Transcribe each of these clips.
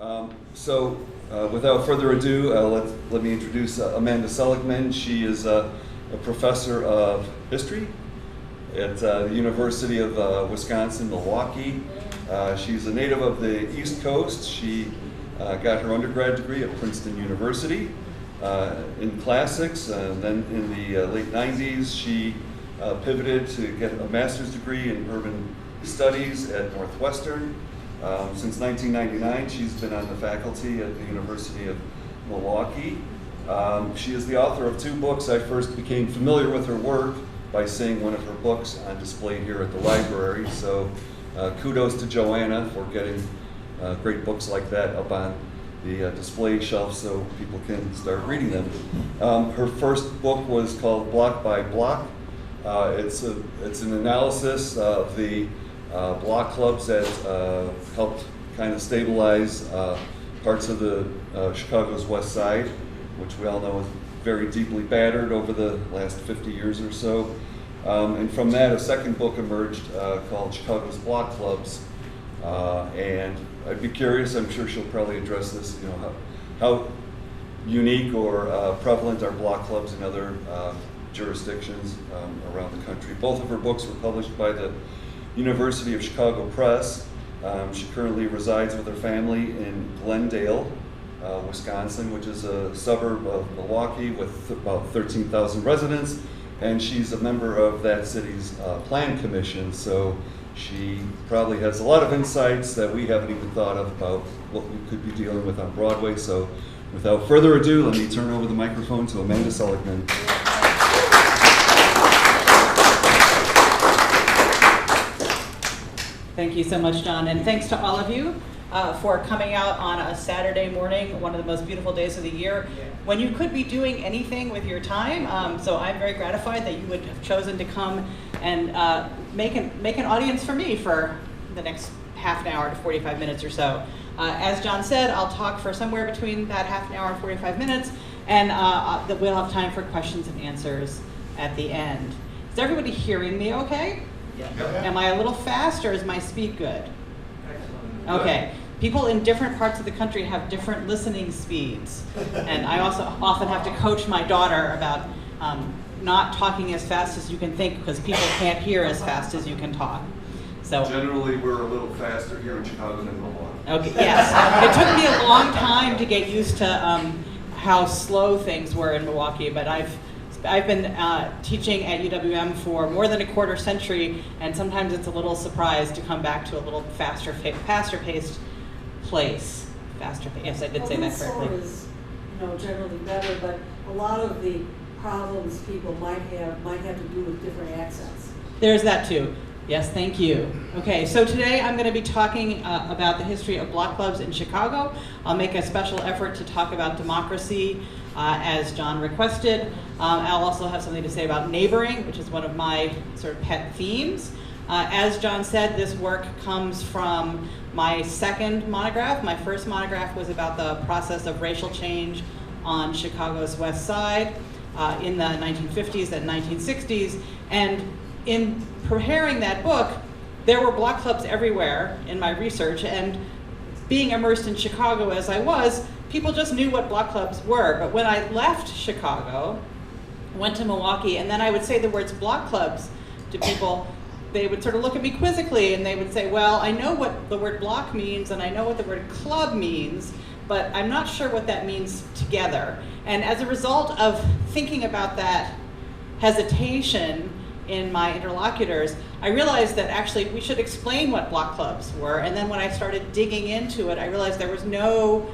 Without further ado, let me introduce Amanda Seligman. She is a professor of history at the University of Wisconsin-Milwaukee. She's a native of the East Coast. She got her undergrad degree at Princeton University in classics. Then in the late 90s, she pivoted to get a master's degree in urban studies at Northwestern. Since 1999, she's been on the faculty at the University of Milwaukee. She is the author of 2 books. I first became familiar with her work by seeing one of her books on display here at the library. So kudos to Joanna for getting great books like that up on the display shelf so people can start reading them. Her first book was called Block by Block. It's an analysis of the block clubs that helped kind of stabilize parts of the Chicago's West Side, which we all know is very deeply battered over the last 50 years or so. And from that, a second book emerged called Chicago's Block Clubs. And I'd be curious, I'm sure she'll probably address this, how unique or prevalent are block clubs in other jurisdictions around the country. Both of her books were published by the University of Chicago Press. She currently resides with her family in Glendale, Wisconsin, which is a suburb of Milwaukee with about 13,000 residents, and she's a member of that city's plan commission, so she probably has a lot of insights that we haven't even thought of about what we could be dealing with on Broadway. So without further ado, let me turn over the microphone to Amanda Seligman. Thank you so much, John, and thanks to all of you for coming out on a Saturday morning, one of the most beautiful days of the year, when you could be doing anything with your time. So I'm very gratified that you would have chosen to come and make an audience for me for the next half an hour to 45 minutes or so. As John said, I'll talk for somewhere between that half an hour and 45 minutes, and we'll have time for questions and answers at the end. Is everybody hearing me okay? Yeah. Am I a little fast or is my speed good? Excellent. Okay. People in different parts of the country have different listening speeds. And I also often have to coach my daughter about not talking as fast as you can think because people can't hear as fast as you can talk. So generally, we're a little faster here in Chicago than Milwaukee. Okay, yes. It took me a long time to get used to how slow things were in Milwaukee, but I've been teaching at UWM for more than a quarter century, and sometimes it's a little surprise to come back to a little faster paced place. Yes, I did say that correctly. Slow is, generally better, but a lot of the problems people might have to do with different accents. There's that too. Yes, thank you. Okay, so today I'm going to be talking about the history of block clubs in Chicago. I'll make a special effort to talk about democracy, as John requested. I'll also have something to say about neighboring, which is one of my sort of pet themes. As John said, this work comes from my second monograph. My first monograph was about the process of racial change on Chicago's West Side in the 1950s and 1960s. And in preparing that book, there were block clubs everywhere in my research, and being immersed in Chicago as I was, people just knew what block clubs were. But when I left Chicago, went to Milwaukee, and then I would say the words block clubs to people, they would sort of look at me quizzically and they would say, well, I know what the word block means and I know what the word club means, but I'm not sure what that means together. And as a result of thinking about that hesitation in my interlocutors, I realized that actually we should explain what block clubs were. And then when I started digging into it, I realized there was no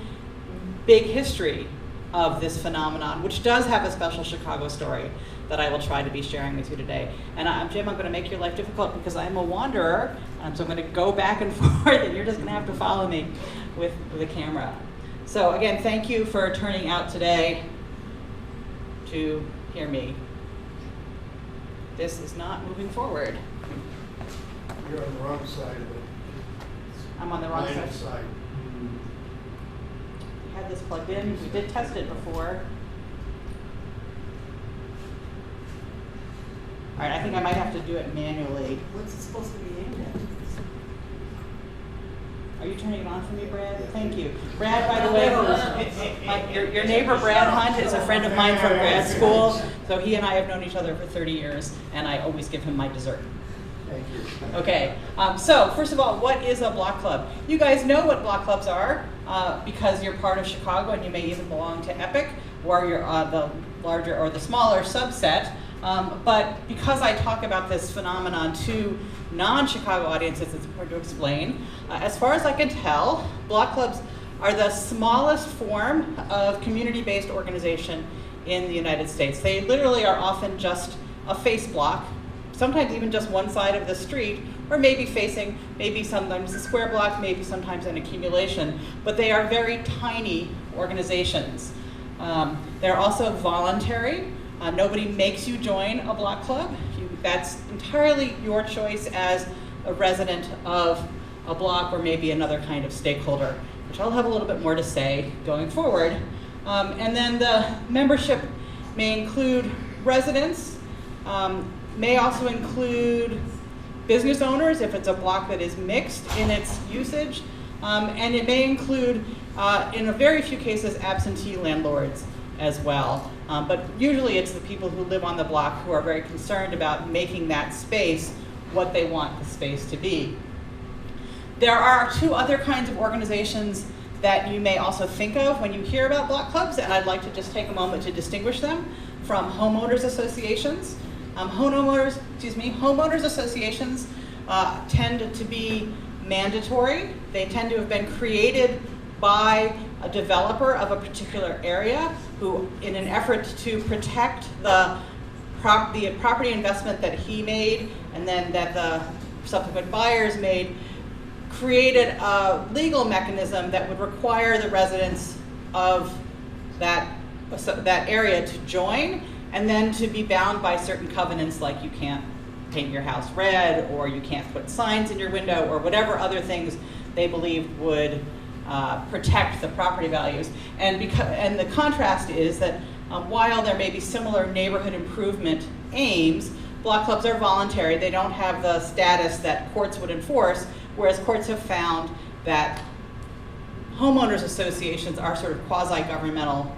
big history of this phenomenon, which does have a special Chicago story that I will try to be sharing with you today. And Jim, I'm going to make your life difficult because I'm a wanderer, so I'm going to go back and forth, and you're just going to have to follow me with the camera. So again, thank you for turning out today to hear me. This is not moving forward. You're on the wrong side of it. I'm on the wrong Minus side. We had this plugged in. We did test it before. All right, I think I might have to do it manually. What's it supposed to be aimed at? Are you turning it on for me, Brad? Thank you. Brad, by the way, your neighbor Brad Hunt is a friend of mine from grad school, so he and I have known each other for 30 years, and I always give him my dessert. Thank you. Okay, so first of all, what is a block club? You guys know what block clubs are because you're part of Chicago and you may even belong to EPIC, or you're the larger or the smaller subset. But because I talk about this phenomenon to non-Chicago audiences, it's important to explain. As far as I can tell, block clubs are the smallest form of community-based organization in the United States. They literally are often just a face block, sometimes even just one side of the street, or maybe facing, maybe sometimes a square block, maybe sometimes an accumulation, but they are very tiny organizations. They're also voluntary. Nobody makes you join a block club. That's entirely your choice as a resident of a block or maybe another kind of stakeholder, which I'll have a little bit more to say going forward. And then the membership may include residents, may also include business owners if it's a block that is mixed in its usage, and it may include, in a very few cases, absentee landlords as well. But usually it's the people who live on the block who are very concerned about making that space what they want the space to be. There are two other kinds of organizations that you may also think of when you hear about block clubs, and I'd like to just take a moment to distinguish them from homeowners associations. Homeowners associations tend to be mandatory. They tend to have been created by a developer of a particular area who, in an effort to protect the property investment that he made and then that the subsequent buyers made, created a legal mechanism that would require the residents of that area to join and then to be bound by certain covenants, like you can't paint your house red, or you can't put signs in your window, or whatever other things they believed would protect the property values. And the contrast is that while there may be similar neighborhood improvement aims, block clubs are voluntary. They don't have the status that courts would enforce, whereas courts have found that homeowners associations are sort of quasi-governmental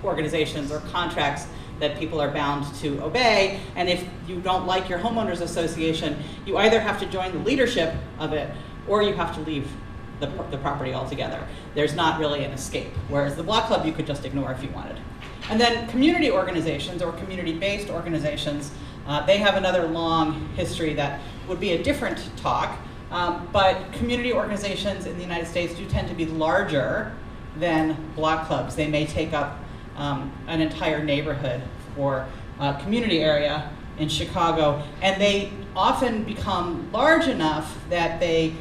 organizations or contracts that people are bound to obey. And if you don't like your homeowners association, you either have to join the leadership of it or you have to leave the property altogether. There's not really an escape. Whereas the block club you could just ignore if you wanted. And then community organizations or community-based organizations, they have another long history that would be a different talk. But community organizations in the United States do tend to be larger than block clubs. They may take up an entire neighborhood or community area in Chicago, and they often become large enough that they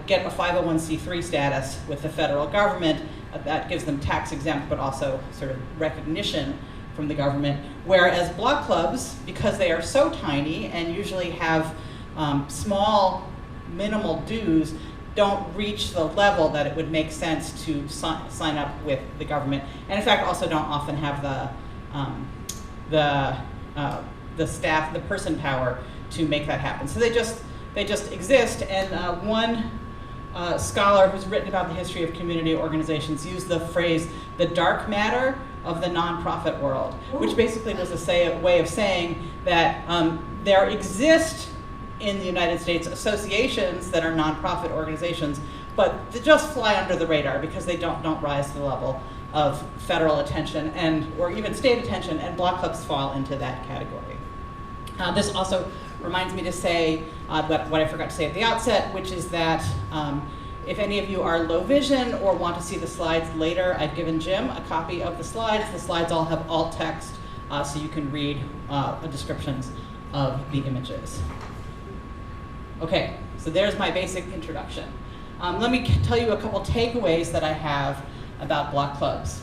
get a 501c3 status with the federal government. That gives them tax exempt, but also sort of recognition from the government. Whereas block clubs, because they are so tiny and usually have small, minimal dues, don't reach the level that it would make sense to sign up with the government, and in fact also don't often have the staff, the person power to make that happen. So they just exist. And one scholar who's written about the history of community organizations used the phrase "the dark matter of the nonprofit world," which basically was a way of saying that there exist in the United States associations that are nonprofit organizations, but they just fly under the radar because they don't rise to the level of federal attention or even state attention, and block clubs fall into that category. This also reminds me to say what I forgot to say at the outset, which is that if any of you are low vision or want to see the slides later, I've given Jim a copy of the slides. The slides all have alt text, so you can read descriptions of the images. Okay, so there's my basic introduction. Let me tell you a couple takeaways that I have about block clubs.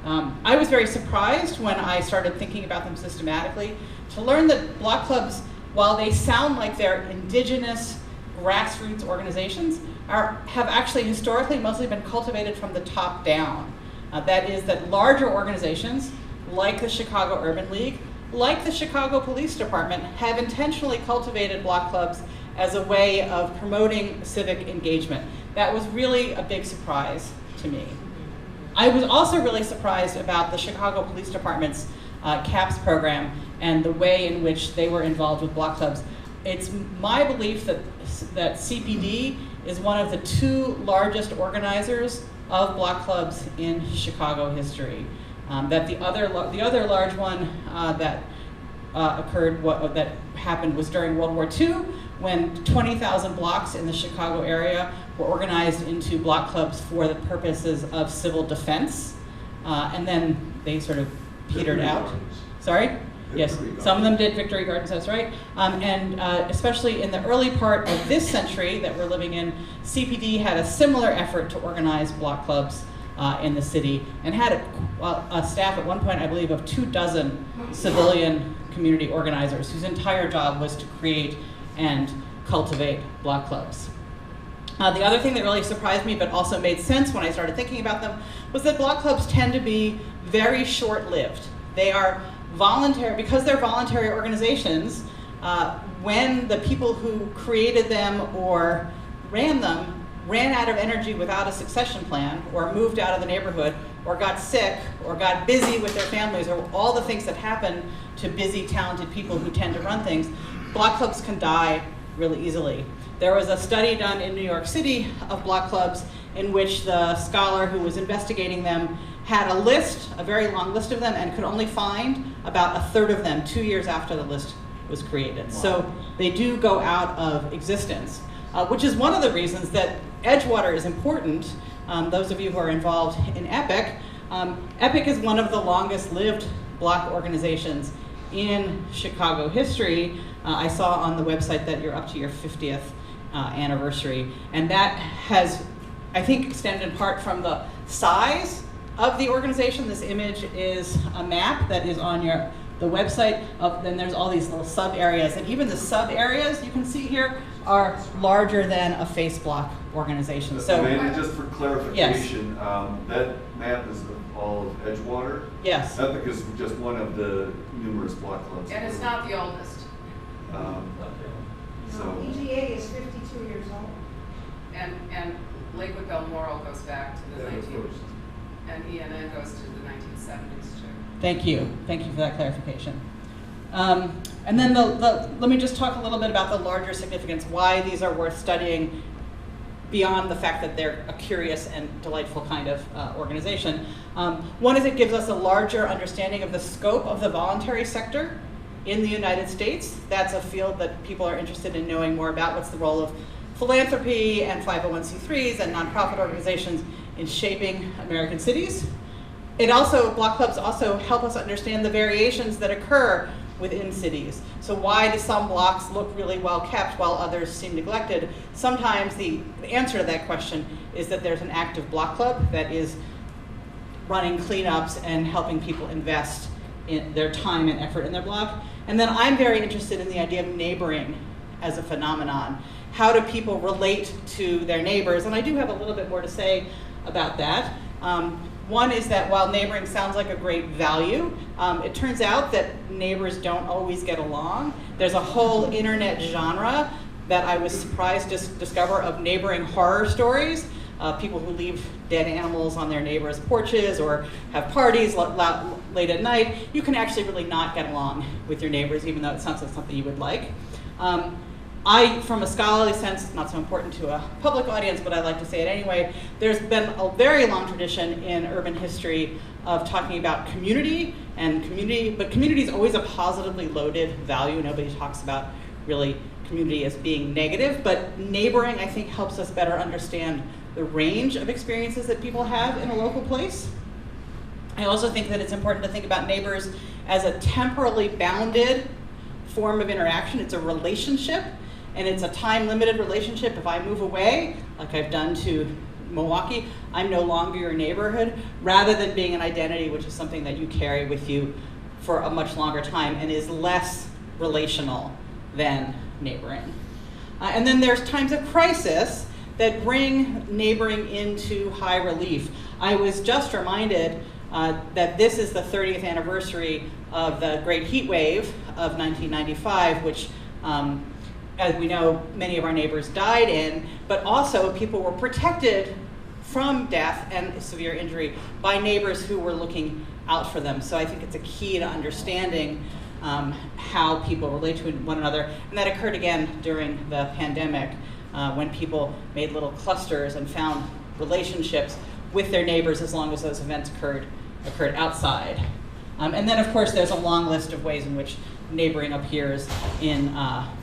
I was very surprised when I started thinking about them systematically to learn that block clubs, while they sound like they're indigenous grassroots organizations, have actually historically mostly been cultivated from the top down. That is, that larger organizations like the Chicago Urban League, like the Chicago Police Department, have intentionally cultivated block clubs as a way of promoting civic engagement. That was really a big surprise to me. I was also really surprised about the Chicago Police Department's CAPS program and the way in which they were involved with block clubs. It's my belief that CPD is one of the 2 largest organizers of block clubs in Chicago history. That the other large one that happened was during World War II, when 20,000 blocks in the Chicago area were organized into block clubs for the purposes of civil defense, and then they sort of petered out. Sorry? Yes, some of them did Victory Gardens, that's right. And especially in the early part of this century that we're living in, CPD had a similar effort to organize block clubs in the city, and had a staff at one point, I believe, of 24 civilian community organizers whose entire job was to create and cultivate block clubs. The other thing that really surprised me, but also made sense when I started thinking about them, was that block clubs tend to be very short-lived. They are voluntary, because they're voluntary organizations. When the people who created them or ran them ran out of energy without a succession plan, or moved out of the neighborhood, or got sick, or got busy with their families, or all the things that happen to busy, talented people who tend to run things, block clubs can die really easily. There was a study done in New York City of block clubs in which the scholar who was investigating them had a list, a very long list of them, and could only find about 1/3 of them 2 years after the list was created. Wow. So they do go out of existence, which is one of the reasons that Edgewater is important. Those of you who are involved in EPIC, EPIC is one of the longest lived block organizations in Chicago history. I saw on the website that you're up to your 50th anniversary, and that has, I think, extended in part from the size of the organization. This image is a map that is on the website. Then there's all these little sub areas, and even the sub areas you can see here are larger than a face block organization. So, Amanda, just for clarification, that map is all of Edgewater. Yes. EPIC is just one of the numerous block clubs. And it's not the oldest. So EGA is 52 years old. And Lakewood Balmoral goes back to the 19th, and ENN goes to the 1970s too. Thank you for that clarification. And then let me just talk a little bit about the larger significance, why these are worth studying beyond the fact that they're a curious and delightful kind of organization. One is it gives us a larger understanding of the scope of the voluntary sector in the United States. That's a field that people are interested in knowing more about. What's the role of philanthropy and 501c3s and nonprofit organizations in shaping American cities? Block clubs also help us understand the variations that occur within cities. So why do some blocks look really well kept while others seem neglected? Sometimes the answer to that question is that there's an active block club that is running cleanups and helping people invest in their time and effort in their block. And then I'm very interested in the idea of neighboring as a phenomenon. How do people relate to their neighbors? And I do have a little bit more to say about that. One is that while neighboring sounds like a great value, it turns out that neighbors don't always get along. There's a whole internet genre that I was surprised to discover of neighboring horror stories. People who leave dead animals on their neighbors' porches or have parties late at night. You can actually really not get along with your neighbors, even though it sounds like something you would like. From a scholarly sense, it's not so important to a public audience, but I like to say it anyway. There's been a very long tradition in urban history of talking about community, but community is always a positively loaded value. Nobody talks about really community as being negative, but neighboring, I think, helps us better understand the range of experiences that people have in a local place. I also think that it's important to think about neighbors as a temporally bounded form of interaction. It's a relationship, and it's a time-limited relationship. If I move away, like I've done to Milwaukee, I'm no longer your neighborhood, rather than being an identity, which is something that you carry with you for a much longer time and is less relational than neighboring. And then there's times of crisis that bring neighboring into high relief. I was just reminded that this is the 30th anniversary of the Great Heat Wave of 1995, which as we know, many of our neighbors died in, but also people were protected from death and severe injury by neighbors who were looking out for them. So I think it's a key to understanding how people relate to one another. And that occurred again during the pandemic when people made little clusters and found relationships with their neighbors as long as those events occurred outside. And then of course there's a long list of ways in which neighboring appears in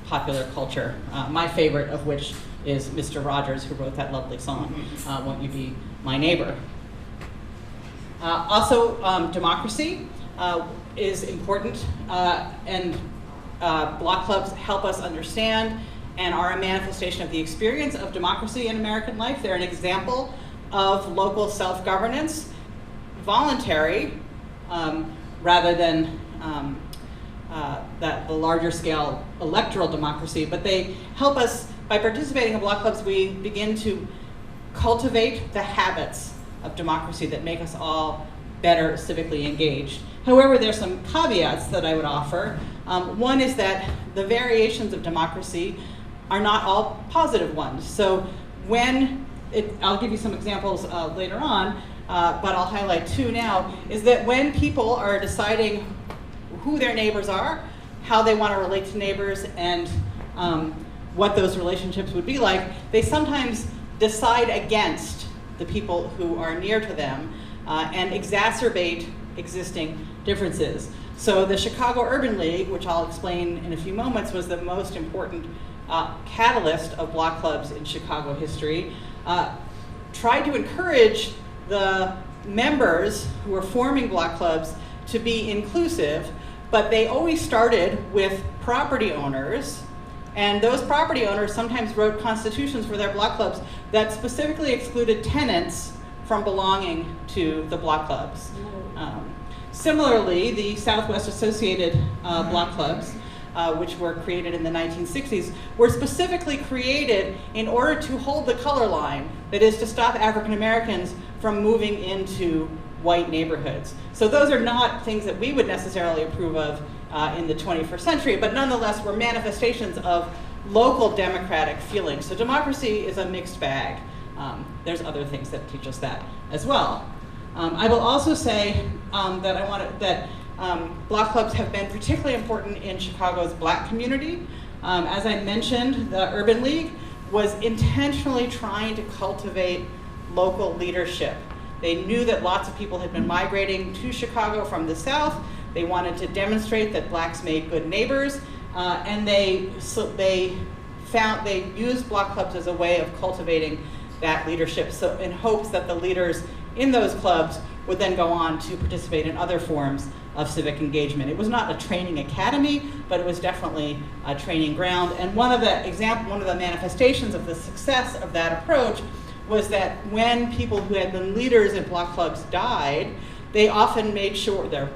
popular culture. My favorite of which is Mr. Rogers, who wrote that lovely song, Won't You Be My Neighbor? Also, democracy is important, and block clubs help us understand and are a manifestation of the experience of democracy in American life. They're an example of local self-governance, voluntary, rather than the larger scale electoral democracy, but they help us, by participating in block clubs, we begin to cultivate the habits of democracy that make us all better civically engaged. However, there's some caveats that I would offer. One is that the variations of democracy are not all positive ones. So I'll give you some examples later on, but I'll highlight two now, is that when people are deciding who their neighbors are, how they want to relate to neighbors, and what those relationships would be like, they sometimes decide against the people who are near to them and exacerbate existing differences. So the Chicago Urban League, which I'll explain in a few moments, was the most important catalyst of block clubs in Chicago history, tried to encourage the members who were forming block clubs to be inclusive, but they always started with property owners, and those property owners sometimes wrote constitutions for their block clubs that specifically excluded tenants from belonging to the block clubs. Similarly, the Southwest Associated block clubs, which were created in the 1960s, were specifically created in order to hold the color line, that is, to stop African Americans from moving into white neighborhoods. So those are not things that we would necessarily approve of in the 21st century, but nonetheless were manifestations of local democratic feeling. So democracy is a mixed bag. There's other things that teach us that as well. I will also say that block clubs have been particularly important in Chicago's Black community. As I mentioned, the Urban League was intentionally trying to cultivate local leadership. They knew that lots of people had been migrating to Chicago from the South. They wanted to demonstrate that blacks made good neighbors, and they used block clubs as a way of cultivating that leadership, so in hopes that the leaders in those clubs would then go on to participate in other forms of civic engagement. It was not a training academy, but it was definitely a training ground. And one of the manifestations of the success of that approach was that when people who had been leaders in block clubs died, they often made sure, their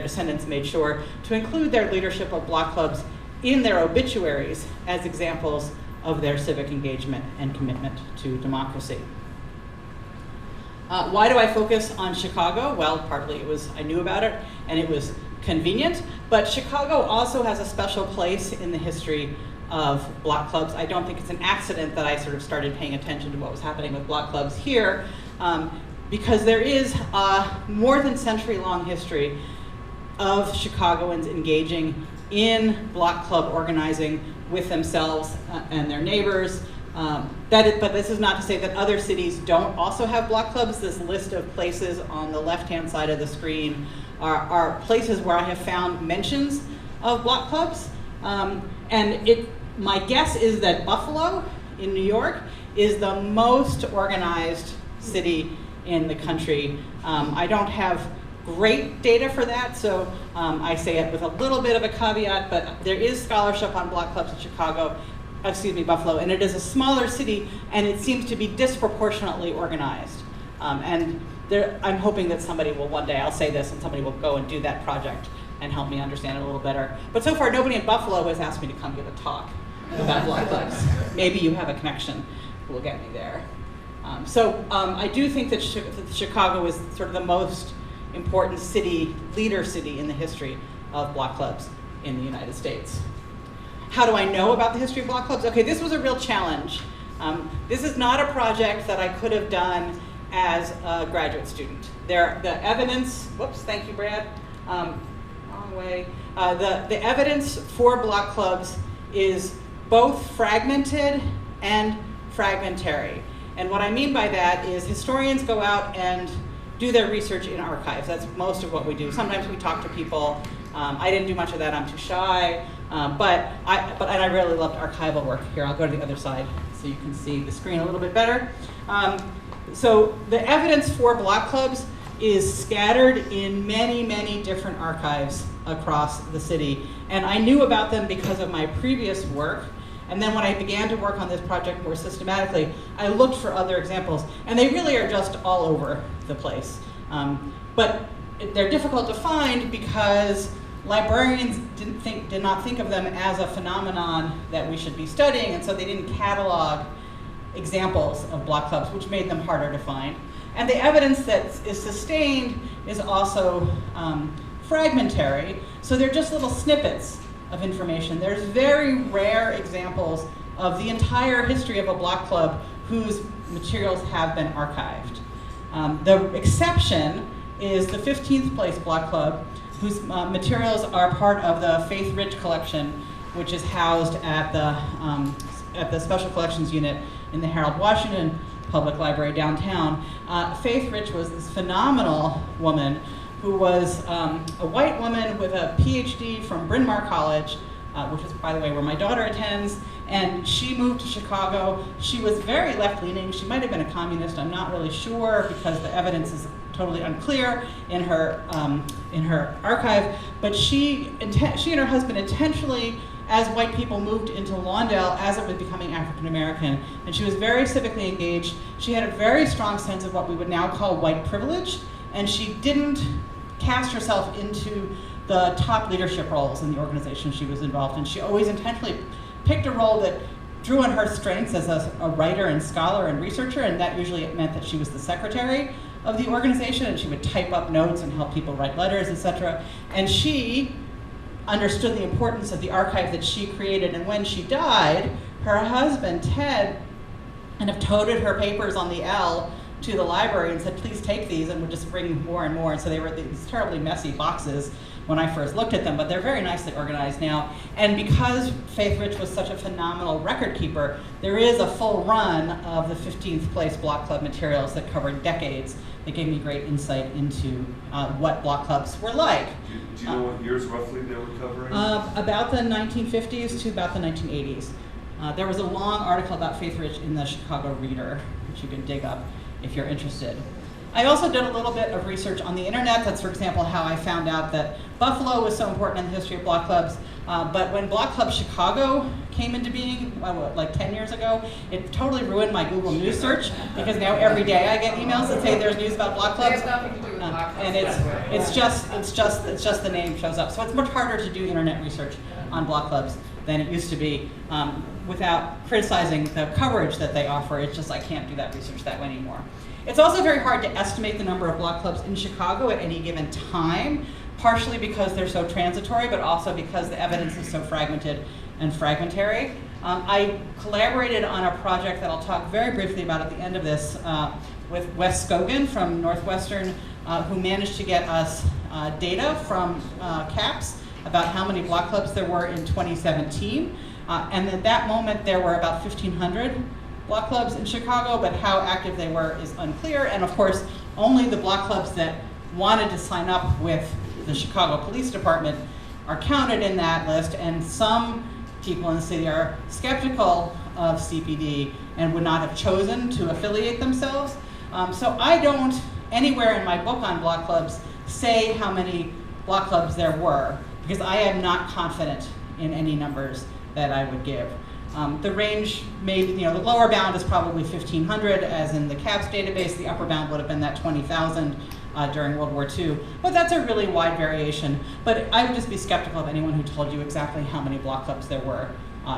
descendants made sure to include their leadership of block clubs in their obituaries as examples of their civic engagement and commitment to democracy. Why do I focus on Chicago? Well, partly it was, I knew about it and it was convenient, but Chicago also has a special place in the history of block clubs. I don't think it's an accident that I sort of started paying attention to what was happening with block clubs here, because there is a more than century-long history of Chicagoans engaging in block club organizing with themselves and their neighbors. But this is not to say that other cities don't also have block clubs. This list of places on the left-hand side of the screen are places where I have found mentions of block clubs. My guess is that Buffalo in New York is the most organized city in the country. I don't have great data for that, so I say it with a little bit of a caveat, but there is scholarship on block clubs in Buffalo, and it is a smaller city, and it seems to be disproportionately organized. I'm hoping that somebody will one day, I'll say this, and somebody will go and do that project and help me understand it a little better. But so far, nobody in Buffalo has asked me to come give a talk about block clubs. Maybe you have a connection who will get me there. I do think that Chicago is sort of the most important leader city in the history of block clubs in the United States. How do I know about the history of block clubs? Okay, this was a real challenge. This is not a project that I could have done as a graduate student. The evidence, whoops, thank you, Brad, wrong way. The evidence for block clubs is both fragmented and fragmentary. And what I mean by that is historians go out and do their research in archives. That's most of what we do. Sometimes we talk to people. I didn't do much of that, I'm too shy. But I really loved archival work. Here, I'll go to the other side so you can see the screen a little bit better. So the evidence for block clubs is scattered in many, many different archives across the city. And I knew about them because of my previous work. And then when I began to work on this project more systematically, I looked for other examples. And they really are just all over the place. But they're difficult to find because librarians did not think of them as a phenomenon that we should be studying, and so they didn't catalog examples of block clubs, which made them harder to find. And the evidence that is sustained is also fragmentary, so they're just little snippets of information. There's very rare examples of the entire history of a block club whose materials have been archived. The exception is the 15th Place Block Club, whose materials are part of the Faith Ridge collection, which is housed at the Special Collections Unit in the Harold Washington Public Library downtown. Faith Ridge was this phenomenal woman who was a white woman with a PhD from Bryn Mawr College, which is, by the way, where my daughter attends, and she moved to Chicago. She was very left-leaning. She might have been a communist, I'm not really sure, because the evidence is totally unclear in her archive, but she and her husband intentionally, as white people, moved into Lawndale as it was becoming African American, and she was very civically engaged. She had a very strong sense of what we would now call white privilege, and she didn't cast herself into the top leadership roles in the organization she was involved in. She always intentionally picked a role that drew on her strengths as a writer and scholar and researcher, and that usually meant that she was the secretary of the organization, and she would type up notes and help people write letters, etc. And she understood the importance of the archive that she created, and when she died, her husband, Ted, kind of toted her papers on the L to the library and said, please take these, and would just bring more and more. And so they were these terribly messy boxes when I first looked at them, but they're very nicely organized now. And because Faith Ridge was such a phenomenal record keeper, there is a full run of the 15th Place Block Club materials that covered decades. That gave me great insight into what block clubs were like. Do you know what years roughly they were covering? About the 1950s to about the 1980s. There was a long article about Faith Ridge in the Chicago Reader, which you can dig up if you're interested. I also did a little bit of research on the internet. That's, for example, how I found out that Buffalo was so important in the history of block clubs. But when Block Club Chicago came into being, like 10 years ago, it totally ruined my Google News search, because now every day I get emails that say there's news about block They clubs. have nothing to do with block clubs. And it's just the name shows up. So it's much harder to do internet research on block clubs than it used to be, without criticizing the coverage that they offer. It's just I can't do that research that way anymore. It's also very hard to estimate the number of block clubs in Chicago at any given time, partially because they're so transitory, but also because the evidence is so fragmented and fragmentary. I collaborated on a project that I'll talk very briefly about at the end of this with Wes Scogan from Northwestern, who managed to get us data from CAPS about how many block clubs there were in 2017. And at that moment, there were about 1,500 block clubs in Chicago, but how active they were is unclear. And of course, only the block clubs that wanted to sign up with the Chicago Police Department are counted in that list, and some people in the city are skeptical of CPD and would not have chosen to affiliate themselves. So I don't, anywhere in my book on block clubs, say how many block clubs there were, because I am not confident in any numbers that I would give. The range the lower bound is probably 1,500, as in the CAPS database. The upper bound would have been that 20,000 during World War II. But that's a really wide variation. But I would just be skeptical of anyone who told you exactly how many block clubs there were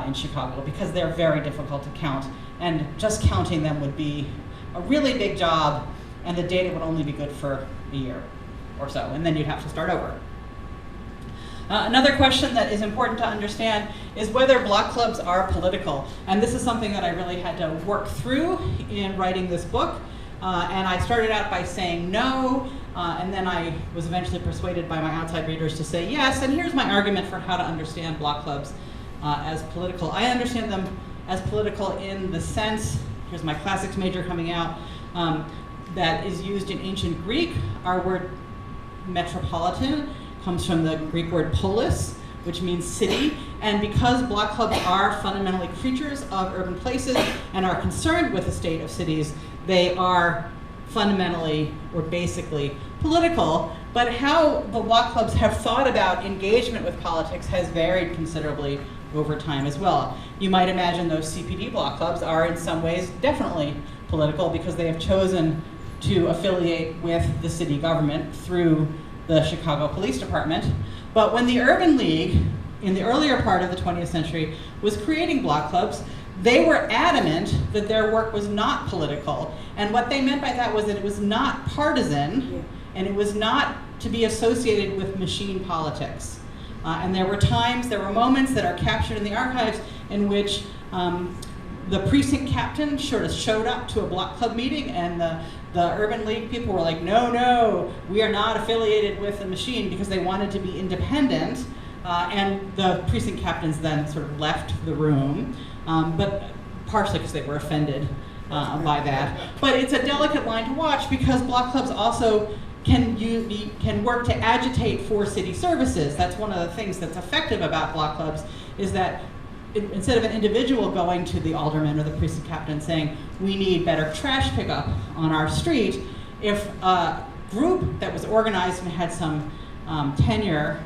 in Chicago, because they're very difficult to count. And just counting them would be a really big job, and the data would only be good for a year or so, and then you'd have to start over. Another question that is important to understand is whether block clubs are political. And this is something that I really had to work through in writing this book. And I started out by saying no, and then I was eventually persuaded by my outside readers to say yes. And here's my argument for how to understand block clubs as political. I understand them as political in the sense, here's my classics major coming out, that is used in ancient Greek. Our word metropolitan comes from the Greek word polis, which means city. And because block clubs are fundamentally creatures of urban places and are concerned with the state of cities, they are fundamentally or basically political. But how the block clubs have thought about engagement with politics has varied considerably over time as well. You might imagine those CPD block clubs are in some ways definitely political because they have chosen to affiliate with the city government through the Chicago Police Department. But when the Urban League, in the earlier part of the 20th century, was creating block clubs, they were adamant that their work was not political. And what they meant by that was that it was not partisan, and it was not to be associated with machine politics. And there were moments that are captured in the archives in which the precinct captain sort of showed up to a block club meeting, and the Urban League people were like, no, we are not affiliated with the machine, because they wanted to be independent. And the precinct captains then sort of left the room, but partially because they were offended by that. But it's a delicate line to watch, because block clubs also can work to agitate for city services. That's one of the things that's effective about block clubs, is that instead of an individual going to the alderman or the precinct captain saying, we need better trash pickup on our street, if a group that was organized and had some tenure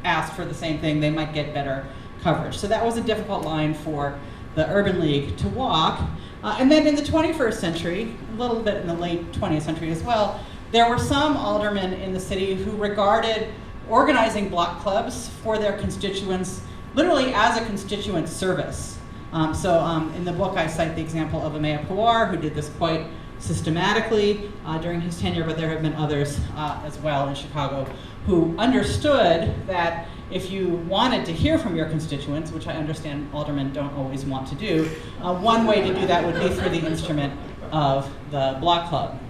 asked for the same thing, they might get better coverage. So that was a difficult line for the Urban League to walk. And then in the 21st century, a little bit in the late 20th century as well, there were some aldermen in the city who regarded organizing block clubs for their constituents literally as a constituent service. In the book I cite the example of Amaya Pawar, who did this quite systematically during his tenure, but there have been others as well in Chicago who understood that if you wanted to hear from your constituents, which I understand aldermen don't always want to do, one way to do that would be through the instrument of the block club.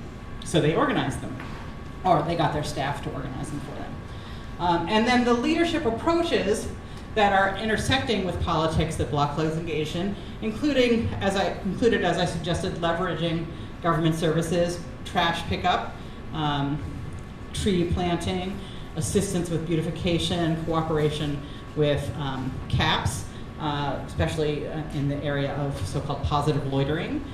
So they organized them, or they got their staff to organize them for them. And then the leadership approaches that are intersecting with politics that block clubs engage in, included, as I suggested, leveraging government services, trash pickup, tree planting, assistance with beautification, cooperation with CAPS, especially in the area of so-called positive loitering.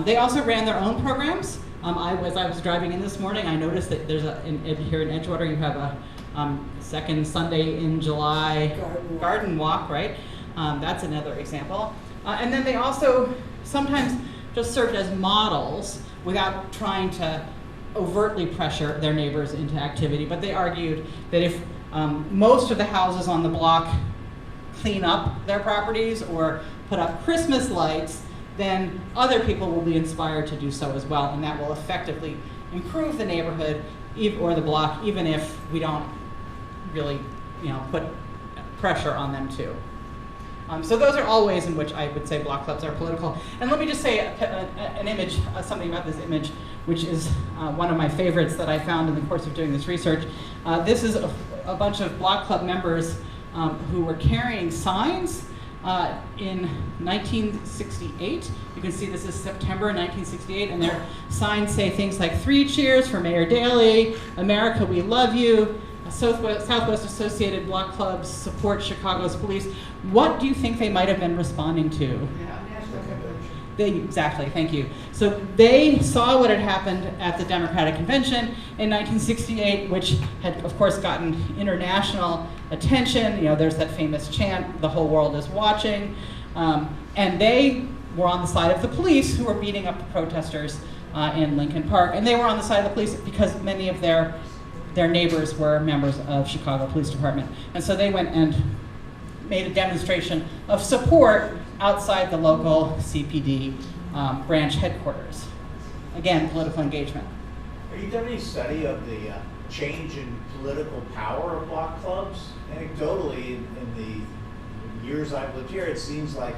They also ran their own programs. As I was driving in this morning, I noticed that there's here in Edgewater, you have a second Sunday in July garden walk, right? That's another example. And then they also sometimes just served as models without trying to overtly pressure their neighbors into activity. But they argued that if most of the houses on the block clean up their properties or put up Christmas lights, then other people will be inspired to do so as well, and that will effectively improve the neighborhood or the block, even if we don't really, put pressure on them too. So those are all ways in which I would say block clubs are political. And let me just say an image, something about this image, which is one of my favorites that I found in the course of doing this research. This is a bunch of block club members who were carrying signs in 1968. You can see this is September 1968, and their signs say things like 3 cheers for Mayor Daley, America, we love you, Southwest Associated Block Clubs support Chicago's police. What do you think they might have been responding to? National Convention. Exactly, thank you. So they saw what had happened at the Democratic Convention in 1968, which had, of course, gotten international attention. There's that famous chant, the whole world is watching. And they were on the side of the police who were beating up the protesters in Lincoln Park. And they were on the side of the police because many of their neighbors were members of Chicago Police Department. And so they went and made a demonstration of support outside the local CPD branch headquarters. Again, political engagement. Have you done any study of change in political power of block clubs. Anecdotally, in the years I've lived here, it seems like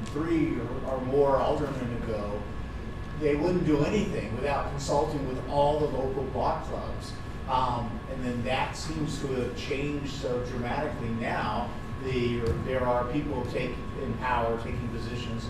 3 or more aldermen ago, they wouldn't do anything without consulting with all the local block clubs. And then that seems to have changed so dramatically now. There are people in power taking positions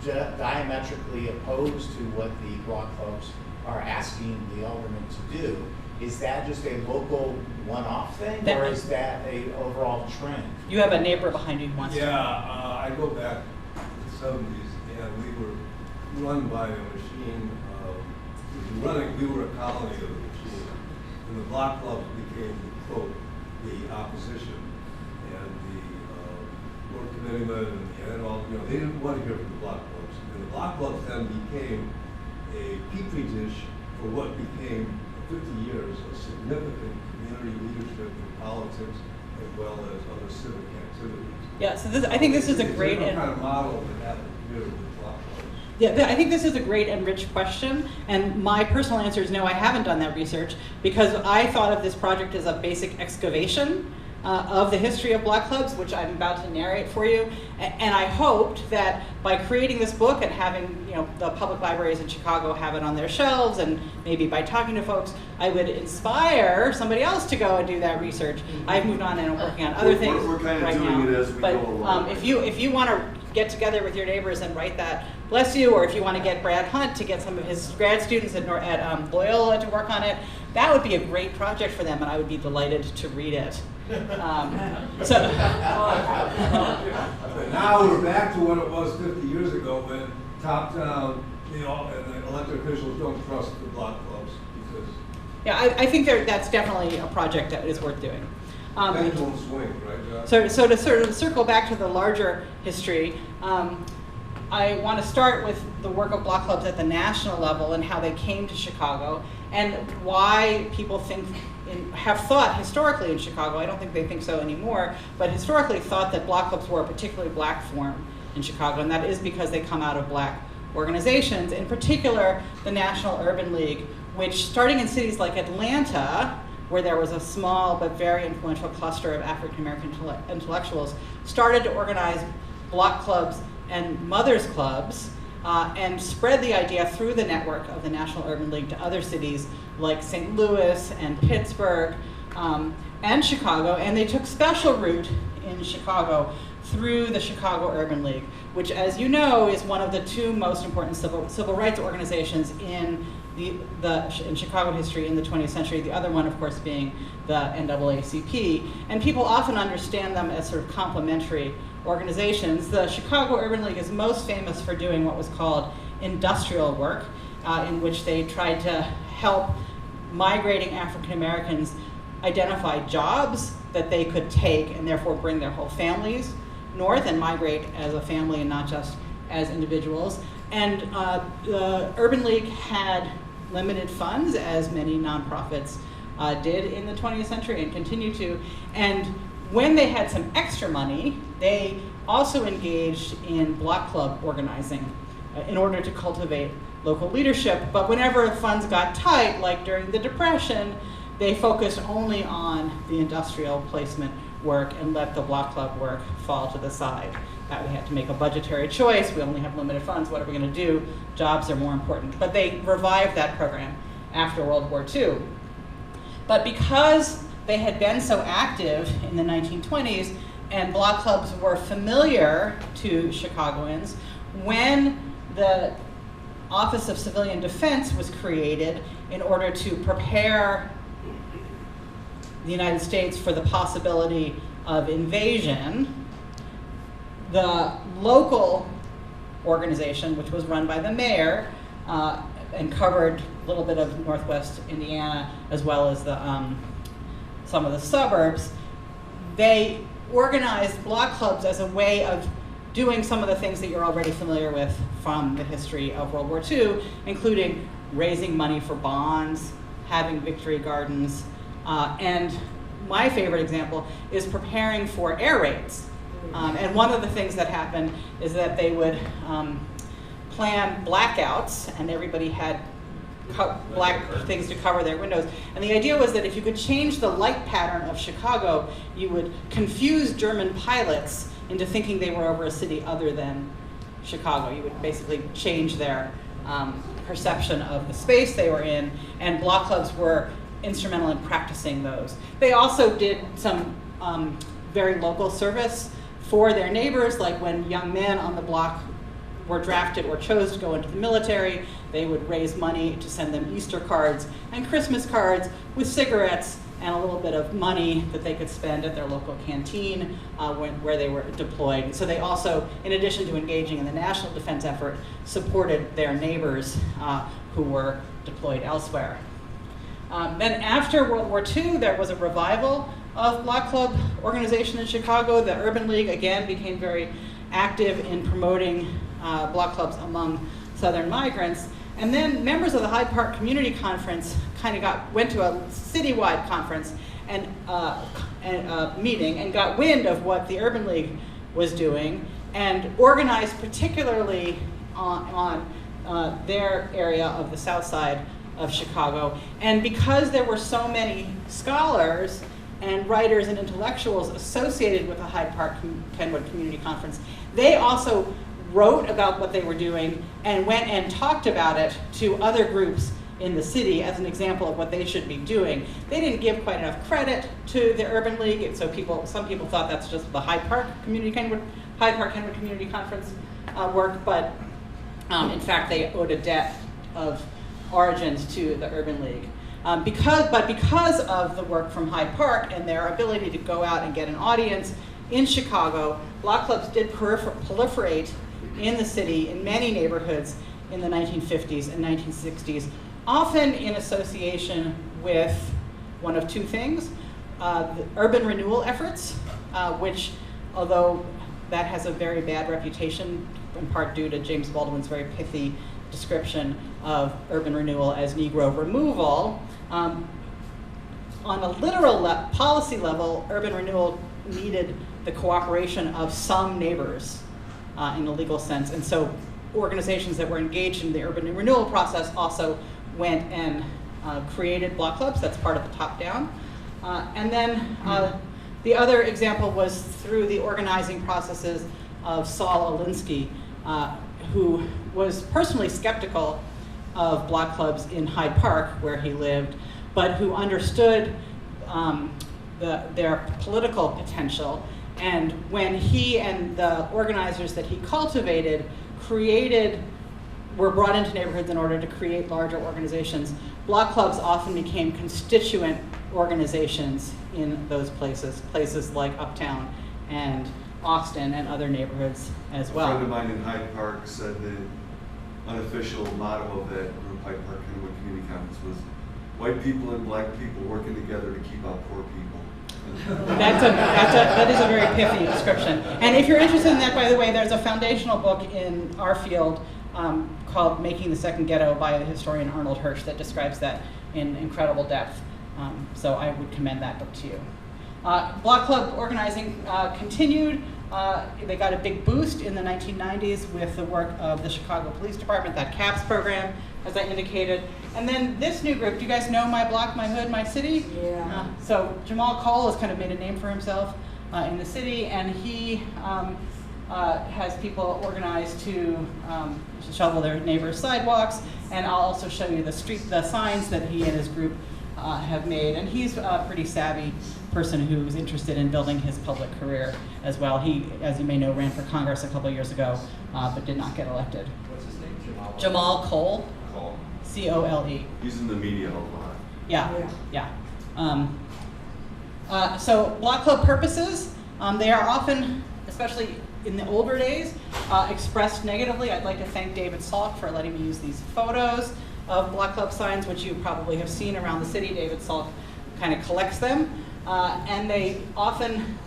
diametrically opposed to what the block clubs are asking the aldermen to do. Is that just a local one-off thing, or is that a overall trend? You have a neighbor behind you who wants to. Yeah, I go back to the 70s, and we were run by a machine. We were a colony of the machine, and the block clubs became, quote, the opposition, and the board committeemen and all. They didn't want to hear from the block clubs, and the block clubs then became a petri dish for what became 50 years of significant community leadership in politics as well as other civic activities. Yeah, so I think this is a great kind of model that happened here with block clubs. Yeah, I think this is a great and rich question, and my personal answer is no, I haven't done that research, because I thought of this project as a basic excavation of the history of block clubs, which I'm about to narrate for you. And I hoped that by creating this book and having the public libraries in Chicago have it on their shelves, and maybe by talking to folks, I would inspire somebody else to go and do that research. I've moved on and I'm working on other things We're kind of right doing now. it as we But go along. if you want to get together with your neighbors and write that, bless you, or if you want to get Brad Hunt to get some of his grad students at Loyola to work on it, that would be a great project for them, and I would be delighted to read it. But now we're back to what it was 50 years ago, when top-down, and the elected officials don't trust the block clubs because yeah, I think that's definitely a project that is worth doing. pendulum swing, right, John? So to sort of circle back to the larger history, I want to start with the work of block clubs at the national level and how they came to Chicago, and why people have thought historically in Chicago, I don't think they think so anymore, but historically thought that block clubs were a particularly black form in Chicago, and that is because they come out of black organizations, in particular the National Urban League, which starting in cities like Atlanta, where there was a small but very influential cluster of African American intellectuals, started to organize block clubs and mothers clubs, and spread the idea through the network of the National Urban League to other cities like St. Louis and Pittsburgh and Chicago, and they took special root in Chicago through the Chicago Urban League, which, as you know, is one of the 2 most important civil rights organizations in Chicago history in the 20th century, the other one, of course, being the NAACP. And people often understand them as sort of complementary organizations. The Chicago Urban League is most famous for doing what was called industrial work, in which they tried to help migrating African Americans identify jobs that they could take and therefore bring their whole families north and migrate as a family and not just as individuals. And the Urban League had limited funds, as many nonprofits did in the 20th century and continue to. And when they had some extra money, they also engaged in block club organizing in order to cultivate local leadership. But whenever funds got tight, like during the Depression, they focused only on the industrial placement work and let the block club work fall to the side. That we had to make a budgetary choice. We only have limited funds. What are we going to do? Jobs are more important. But they revived that program after World War II. But because they had been so active in the 1920s and block clubs were familiar to Chicagoans, when the Office of Civilian Defense was created in order to prepare the United States for the possibility of invasion, the local organization, which was run by the mayor and covered a little bit of Northwest Indiana as well as some of the suburbs, they organized block clubs as a way of doing some of the things that you're already familiar with from the history of World War II, including raising money for bonds, having victory gardens, and my favorite example is preparing for air raids. And one of the things that happened is that they would plan blackouts, and everybody had black things to cover their windows. And the idea was that if you could change the light pattern of Chicago, you would confuse German pilots into thinking they were over a city other than Chicago. You would basically change their perception of the space they were in, and block clubs were instrumental in practicing those. They also did some very local service for their neighbors, like when young men on the block were drafted or chose to go into the military, they would raise money to send them Easter cards and Christmas cards with cigarettes and a little bit of money that they could spend at their local canteen where they were deployed. And so they also, in addition to engaging in the national defense effort, supported their neighbors who were deployed elsewhere. Then after World War II, there was a revival of block club organization in Chicago. The Urban League, again, became very active in promoting block clubs among Southern migrants. And then members of the Hyde Park Community Conference went to a citywide conference and meeting and got wind of what the Urban League was doing and organized particularly on their area of the south side of Chicago. And because there were so many scholars and writers and intellectuals associated with the Hyde Park Kenwood Community Conference, they also wrote about what they were doing and went and talked about it to other groups in the city as an example of what they should be doing. They didn't give quite enough credit to the Urban League, and so some people thought that's just the Hyde Park Kenwood Community Conference work, but in fact they owed a debt of origins to the Urban League. Because of the work from Hyde Park and their ability to go out and get an audience in Chicago, block clubs did proliferate in the city in many neighborhoods in the 1950s and 1960s, often in association with one of two things: the urban renewal efforts, which, although that has a very bad reputation, in part due to James Baldwin's very pithy description of urban renewal as Negro removal. On a literal policy level, urban renewal needed the cooperation of some neighbors in a legal sense. And so organizations that were engaged in the urban renewal process also went and created block clubs. That's part of the top-down. And then the other example was through the organizing processes of Saul Alinsky, who was personally skeptical of block clubs in Hyde Park, where he lived, but who understood their political potential. And when he and the organizers that he cultivated were brought into neighborhoods in order to create larger organizations, block clubs often became constituent organizations in those places like Uptown and Austin and other neighborhoods as well. A friend of mine in Hyde Park said the unofficial motto of that group, Hyde Park Kenwood Community Conference, was white people and black people working together to keep out poor people. That is a very pithy description. And if you're interested in that, by the way, there's a foundational book in our field called Making the Second Ghetto by the historian Arnold Hirsch that describes that in incredible depth. So I would commend that book to you. Block club organizing continued. They got a big boost in the 1990s with the work of the Chicago Police Department, that CAPS program, as I indicated. And then this new group, do you guys know My Block, My Hood, My City? Yeah. So Jamal Cole has kind of made a name for himself in the city, and he has people organized to shovel their neighbors' sidewalks. And I'll also show you the signs that he and his group have made. And he's a pretty savvy person who's interested in building his public career as well. He, as you may know, ran for Congress a couple years ago, but did not get elected. What's his name? Jamal Cole. Cole. C-O-L-E. He's in the media a lot. Yeah. So block club purposes, they are often, especially in the older days, expressed negatively. I'd like to thank David Salk for letting me use these photos of block club signs, which you probably have seen around the city. David Salk kind of collects them. And they often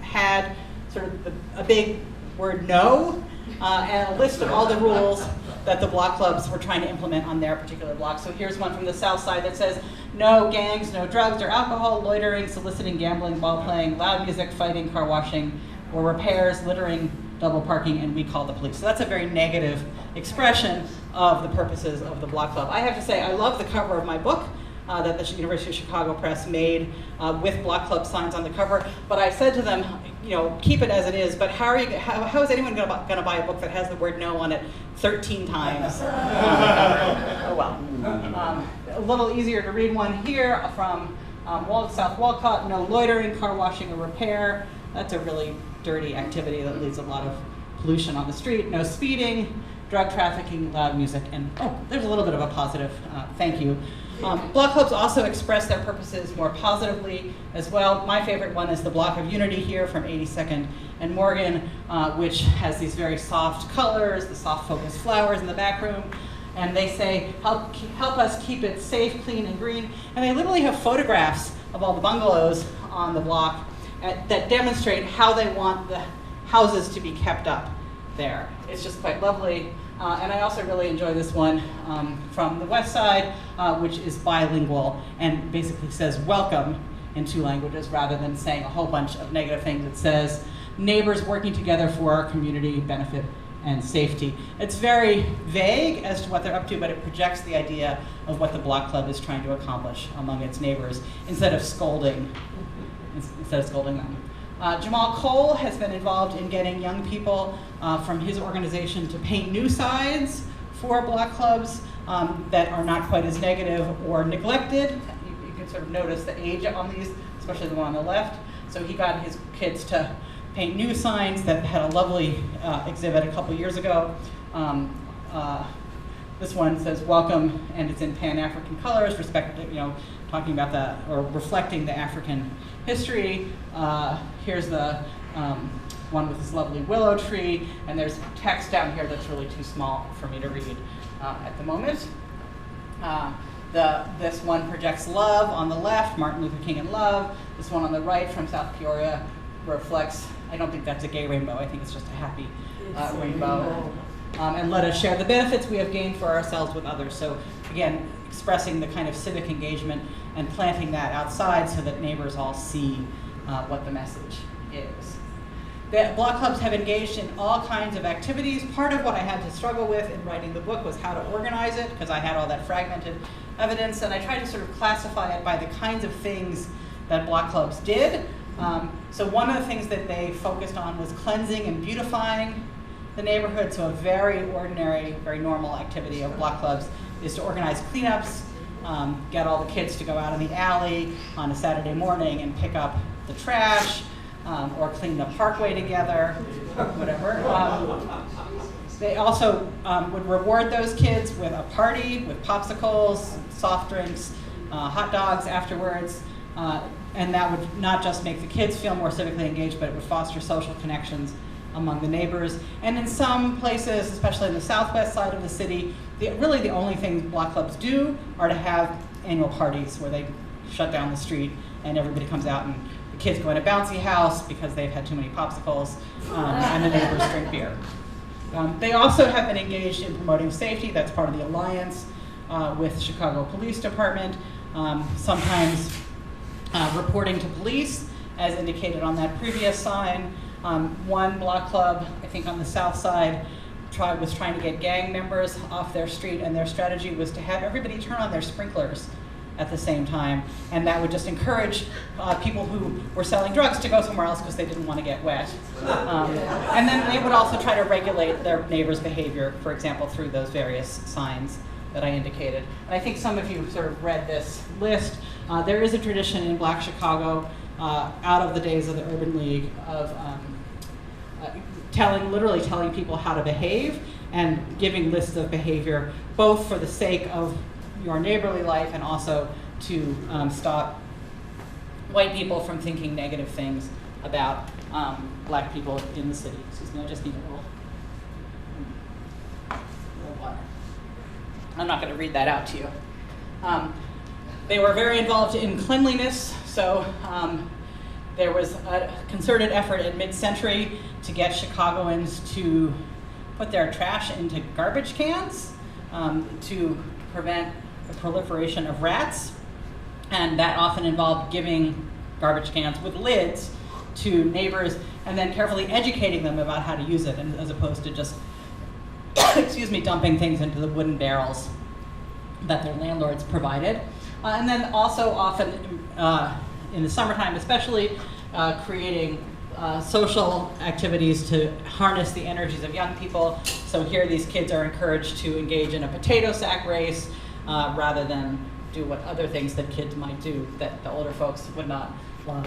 had sort of a big word no, and a list of all the rules that the block clubs were trying to implement on their particular block. So here's one from the south side that says, no gangs, no drugs or alcohol, loitering, soliciting, gambling, ball playing, loud music, fighting, car washing, or repairs, littering, double parking, and we call the police. So that's a very negative expression of the purposes of the Block Club. I have to say, I love the cover of my book that the University of Chicago Press made with Block Club signs on the cover. But I said to them, keep it as it is. But how is anyone going to buy a book that has the word no on it 13 times on the cover? Oh well. A little easier to read one here from South Walcott. No loitering, car washing, or repair. That's a really dirty activity that leads a lot of pollution on the street. No speeding, drug trafficking, loud music, and there's a little bit of a positive thank you. Block clubs also express their purposes more positively as well. My favorite one is the Block of Unity here from 82nd and Morgan, which has these very soft colors, the soft focused flowers in the back room. And they say, help us keep it safe, clean, and green. And they literally have photographs of all the bungalows on the block that demonstrate how they want the houses to be kept up there. It's just quite lovely. And I also really enjoy this one from the west side, which is bilingual and basically says welcome in 2 languages rather than saying a whole bunch of negative things. It says neighbors working together for our community benefit and safety. It's very vague as to what they're up to, but it projects the idea of what the Block Club is trying to accomplish among its neighbors instead of scolding them. Jamal Cole has been involved in getting young people from his organization to paint new signs for Block Clubs that are not quite as negative or neglected. You can sort of notice the age on these, especially the one on the left. So he got his kids to paint new signs that had a lovely exhibit a couple years ago. This one says welcome, and it's in Pan-African colors, talking about or reflecting the African history. Here's the one with this lovely willow tree, and there's text down here that's really too small for me to read at the moment. This one projects love on the left, Martin Luther King and love. This one on the right from South Peoria reflects, I don't think that's a gay rainbow, I think it's just a happy rainbow. And let us share the benefits we have gained for ourselves with others. So again, expressing the kind of civic engagement and planting that outside so that neighbors all see what the message is. The Block Clubs have engaged in all kinds of activities. Part of what I had to struggle with in writing the book was how to organize it, because I had all that fragmented evidence, and I tried to sort of classify it by the kinds of things that Block Clubs did. So one of the things that they focused on was cleansing and beautifying the neighborhood. So a very ordinary, very normal activity of Block Clubs is to organize cleanups, get all the kids to go out in the alley on a Saturday morning and pick up the trash, or clean the parkway together, whatever. They also would reward those kids with a party, with popsicles, soft drinks, hot dogs afterwards. And that would not just make the kids feel more civically engaged, but it would foster social connections among the neighbors. And in some places, especially in the southwest side of the city, really the only things Block Clubs do are to have annual parties where they shut down the street and everybody comes out, and the kids go in a bouncy house because they've had too many popsicles, and the neighbors drink beer. They also have been engaged in promoting safety. That's part of the alliance with Chicago Police Department. Sometimes reporting to police, as indicated on that previous sign. One Block Club, I think on the south side, was trying to get gang members off their street, and their strategy was to have everybody turn on their sprinklers at the same time, and that would just encourage people who were selling drugs to go somewhere else because they didn't want to get wet. And then they would also try to regulate their neighbors' behavior, for example, through those various signs that I indicated. And I think some of you sort of read this list. There is a tradition in Black Chicago, out of the days of the Urban League, of literally telling people how to behave and giving lists of behavior, both for the sake of your neighborly life and also to stop white people from thinking negative things about black people in the city. Excuse me, I just need a little water. I'm not going to read that out to you. They were very involved in cleanliness, so there was a concerted effort in mid-century to get Chicagoans to put their trash into garbage cans to prevent the proliferation of rats, and that often involved giving garbage cans with lids to neighbors and then carefully educating them about how to use it, and as opposed to just excuse me, dumping things into the wooden barrels that their landlords provided. And then also often in the summertime especially, creating social activities to harness the energies of young people. So here these kids are encouraged to engage in a potato sack race rather than do what other things that kids might do that the older folks would not love.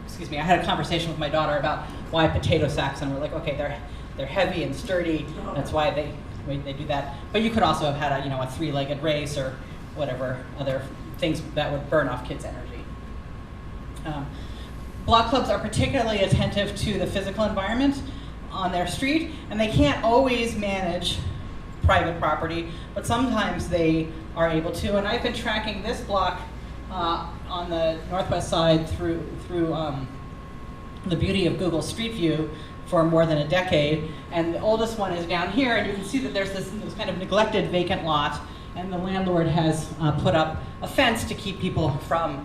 Excuse me, I had a conversation with my daughter about why potato sacks, and we're like, okay, they're heavy and sturdy, that's why they do that. But you could also have had a three-legged race or whatever other things that would burn off kids' energy. Block clubs are particularly attentive to the physical environment on their street, and they can't always manage private property, but sometimes they are able to. And I've been tracking this block on the northwest side through the beauty of Google Street View for more than a decade. And the oldest one is down here, and you can see that there's this kind of neglected vacant lot, and the landlord has put up a fence to keep people from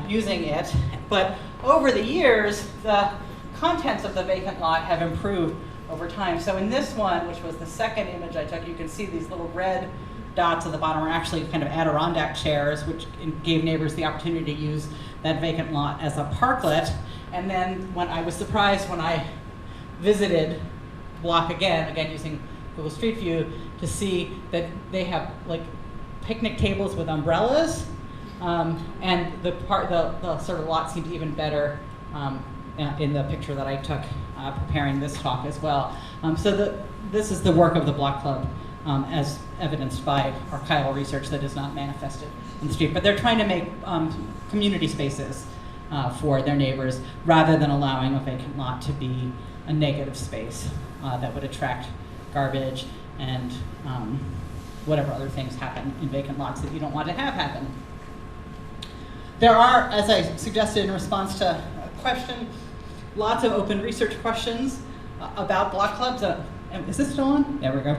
using it. But over the years, the contents of the vacant lot have improved over time. So in this one, which was the second image I took, you can see these little red dots at the bottom are actually kind of Adirondack chairs, which gave neighbors the opportunity to use that vacant lot as a parklet. And then when I was surprised when I visited block again using Google Street View, to see that they have like picnic tables with umbrellas, and the sort of lot seemed even better in the picture that I took preparing this talk as well. So this is the work of the block club, as evidenced by archival research that is not manifested in the street. But they're trying to make community spaces for their neighbors rather than allowing a vacant lot to be a negative space that would attract garbage and whatever other things happen in vacant lots that you don't want to have happen. There are, as I suggested in response to a question, lots of open research questions about block clubs. Is this still on? There we go.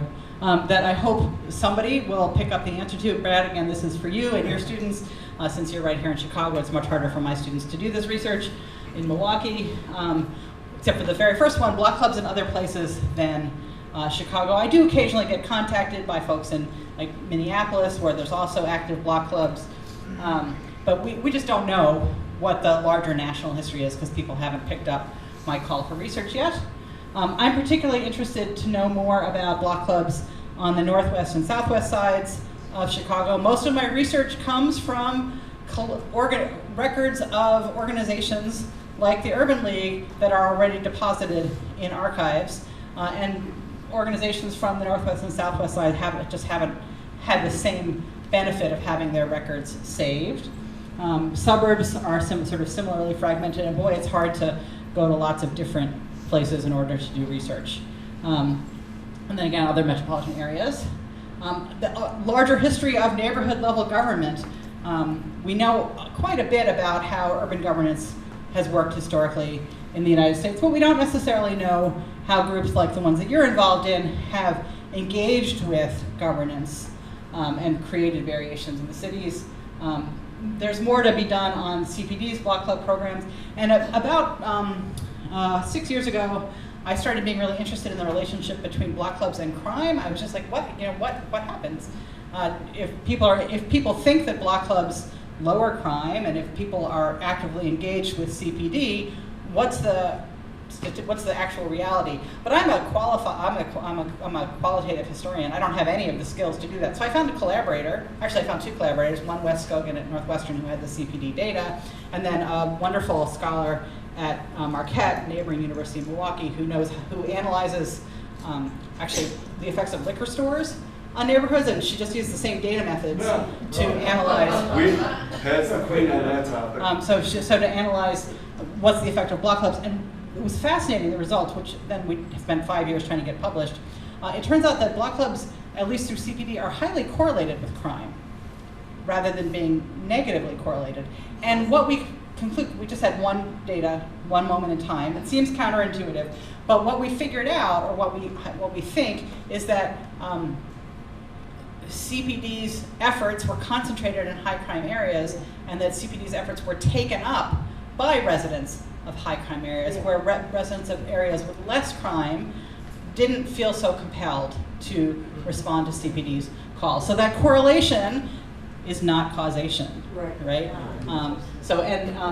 That I hope somebody will pick up the answer to. Brad, again, this is for you and your students. Since you're right here in Chicago, it's much harder for my students to do this research in Milwaukee, except for the very first one, block clubs in other places than Chicago. I do occasionally get contacted by folks in like Minneapolis, where there's also active block clubs. But we just don't know what the larger national history is because people haven't picked up my call for research yet. I'm particularly interested to know more about block clubs on the northwest and southwest sides of Chicago. Most of my research comes from records of organizations like the Urban League that are already deposited in archives, and organizations from the northwest and southwest side haven't had the same benefit of having their records saved. Suburbs are sort of similarly fragmented, and boy, it's hard to go to lots of different places in order to do research. And then again, other metropolitan areas. The larger history of neighborhood level government. We know quite a bit about how urban governance has worked historically in the United States, but we don't necessarily know how groups like the ones that you're involved in have engaged with governance and created variations in the cities. There's more to be done on CPD's block club programs. And about 6 years ago, I started being really interested in the relationship between block clubs and crime. I was just like, what happens? If people think that block clubs lower crime, and if people are actively engaged with CPD, what's the actual reality? But I'm a qualitative historian. I don't have any of the skills to do that. So I found a collaborator. Actually, I found two collaborators, one Wes Scogan at Northwestern who had the CPD data, and then a wonderful scholar at Marquette, neighboring University of Milwaukee, who analyzes actually the effects of liquor stores on neighborhoods, and she just used the same data methods to analyze. We had some clean on that topic. So to analyze what's the effect of block clubs, and it was fascinating, the results, which then we spent 5 years trying to get published. It turns out that block clubs, at least through CPD, are highly correlated with crime, rather than being negatively correlated. And what we conclude, we just had one moment in time. It seems counterintuitive, but what we figured out, or what we think, is that CPD's efforts were concentrated in high crime areas, and that CPD's efforts were taken up by residents of high crime areas, where residents of areas with less crime didn't feel so compelled to respond to CPD's call. So that correlation is not causation, right?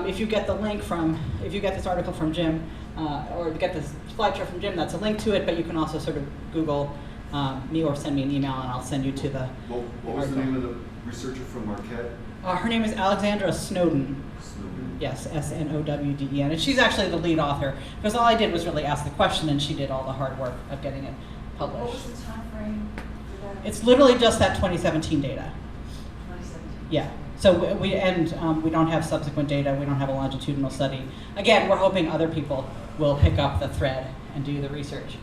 If you get the link from, if you get this article from Jim, or get this slideshow from Jim, that's a link to it, but you can also sort of Google me or send me an email and I'll send you to the What was the name of the researcher from Marquette? her name is Alexandra Snowden. Snowden. Yes, Snowden. And she's actually the lead author, because all I did was really ask the question and she did all the hard work of getting it What published. was the time frame for that? It's literally just that 2017 data. 2017. Yeah. So we don't have subsequent data. We don't have a longitudinal study. Again, we're hoping other people will pick up the thread and do the research.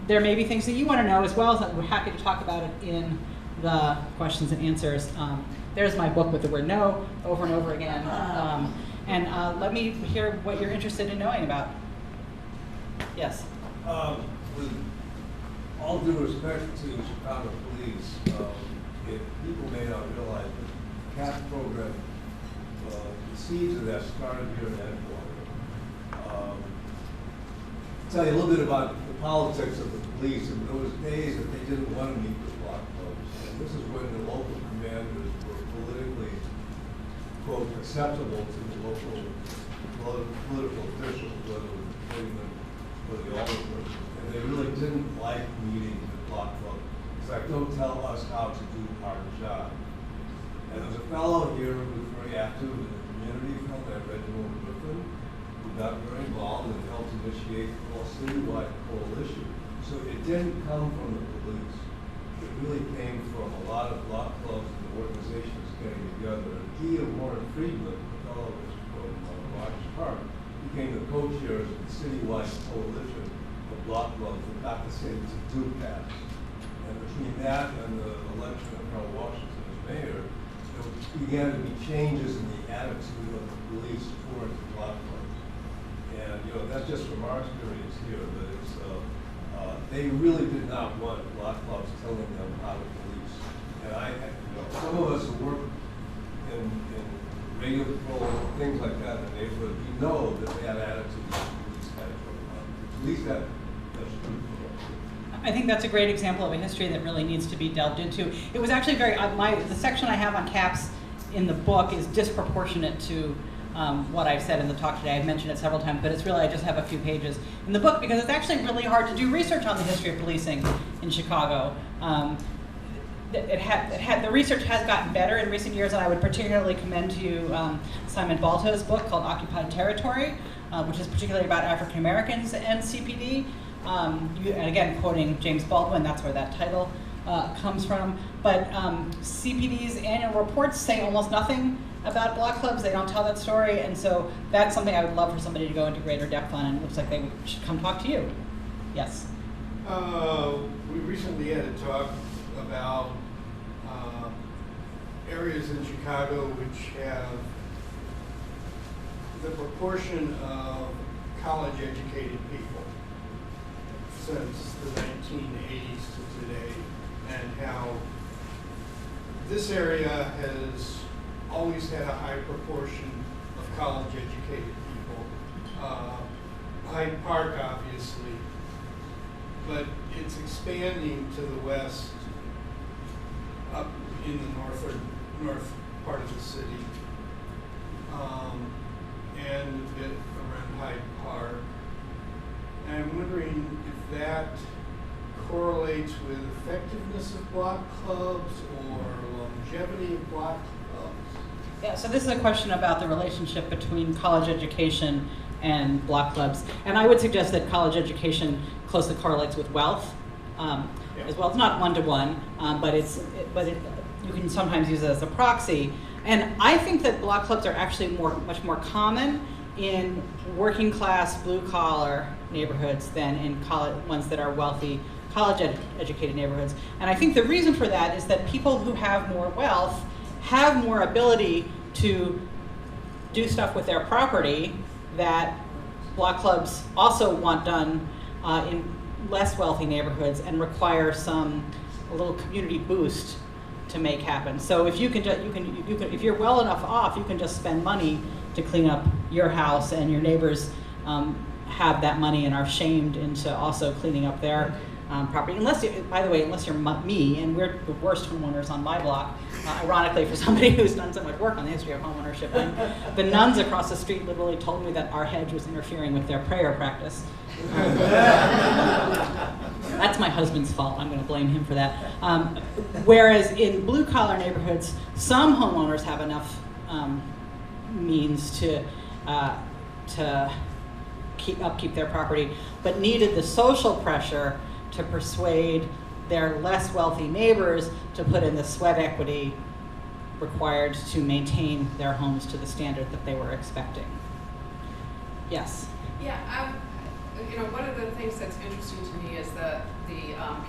There may be things that you want to know as well, so we're happy to talk about it in the questions and answers. There's my book with the word no over and over again. Let me hear what you're interested in knowing about. Yes. With all due respect to Chicago police, people may not realize that the CAP program, the seeds of that started here in Edgewater. Tell you a little bit about the politics of the police. In those days that they didn't want to meet with block clubs. And this is when the local commanders were politically, quote, acceptable to the local political officials, whether it was the Seligman or the alderman. And they really didn't like meeting with block clubs. It's like, don't tell us how to do our job. And there's a fellow here who was very active in the community, a fellow named Edgewater who got very involved and helped initiate a citywide coalition. So it didn't come from the police. It really came from a lot of block clubs and organizations getting together. And he and Warren Friedman, the fellow was from Rogers Park, became the co-chairs of the citywide coalition of block clubs that got the city to do that. And between that and the election of Carl Washington as mayor, there began to be changes in the attitude of the police towards the block clubs. And that's just from our experience here, but it's they really did not want block clubs telling them how to police. And some of us who work in radio patrol, things like that in the neighborhood, we know that they have attitudes the police had. That's true. I think that's a great example of a history that really needs to be delved into. It was actually the section I have on CAPS in the book is disproportionate to what I've said in the talk today. I've mentioned it several times, but it's really, I just have a few pages in the book because it's actually really hard to do research on the history of policing in Chicago. The research has gotten better in recent years, and I would particularly commend to you Simon Balto's book called Occupied Territory, which is particularly about African Americans and CPD. And again, quoting James Baldwin, that's where that title comes from. But CPD's annual reports say almost nothing about block clubs. They don't tell that story, and so that's something I would love for somebody to go into greater depth on, and it looks like they should come talk to you. Yes? We recently had a talk about areas in Chicago which have the proportion of college-educated people since the 1980s to today, and how this area has always had a high proportion of college-educated people. Hyde Park, obviously, but it's expanding to the west, up in the north part of the city, and a bit around Hyde Park. And I'm wondering if that correlates with effectiveness of block clubs or longevity of block clubs. Yeah, so this is a question about the relationship between college education and block clubs. And I would suggest that college education closely correlates with wealth as well. It's not one-to-one, but you can sometimes use it as a proxy. And I think that block clubs are actually much more common in working class, blue collar neighborhoods than in ones that are wealthy, college-educated neighborhoods. And I think the reason for that is that people who have more wealth have more ability to do stuff with their property that block clubs also want done in less wealthy neighborhoods and require a little community boost to make happen. So if if you're well enough off, you can just spend money to clean up your house, and your neighbors have that money and are shamed into also cleaning up their property. Unless, by the way, unless you're me, and we're the worst homeowners on my block, ironically for somebody who's done so much work on the history of homeownership. And the nuns across the street literally told me that our hedge was interfering with their prayer practice. That's my husband's fault. I'm going to blame him for that. Whereas in blue-collar neighborhoods, some homeowners have enough means to upkeep their property, but needed the social pressure to persuade their less wealthy neighbors to put in the sweat equity required to maintain their homes to the standard that they were expecting. Yes? Yeah, you know, one of the things that's interesting to me is the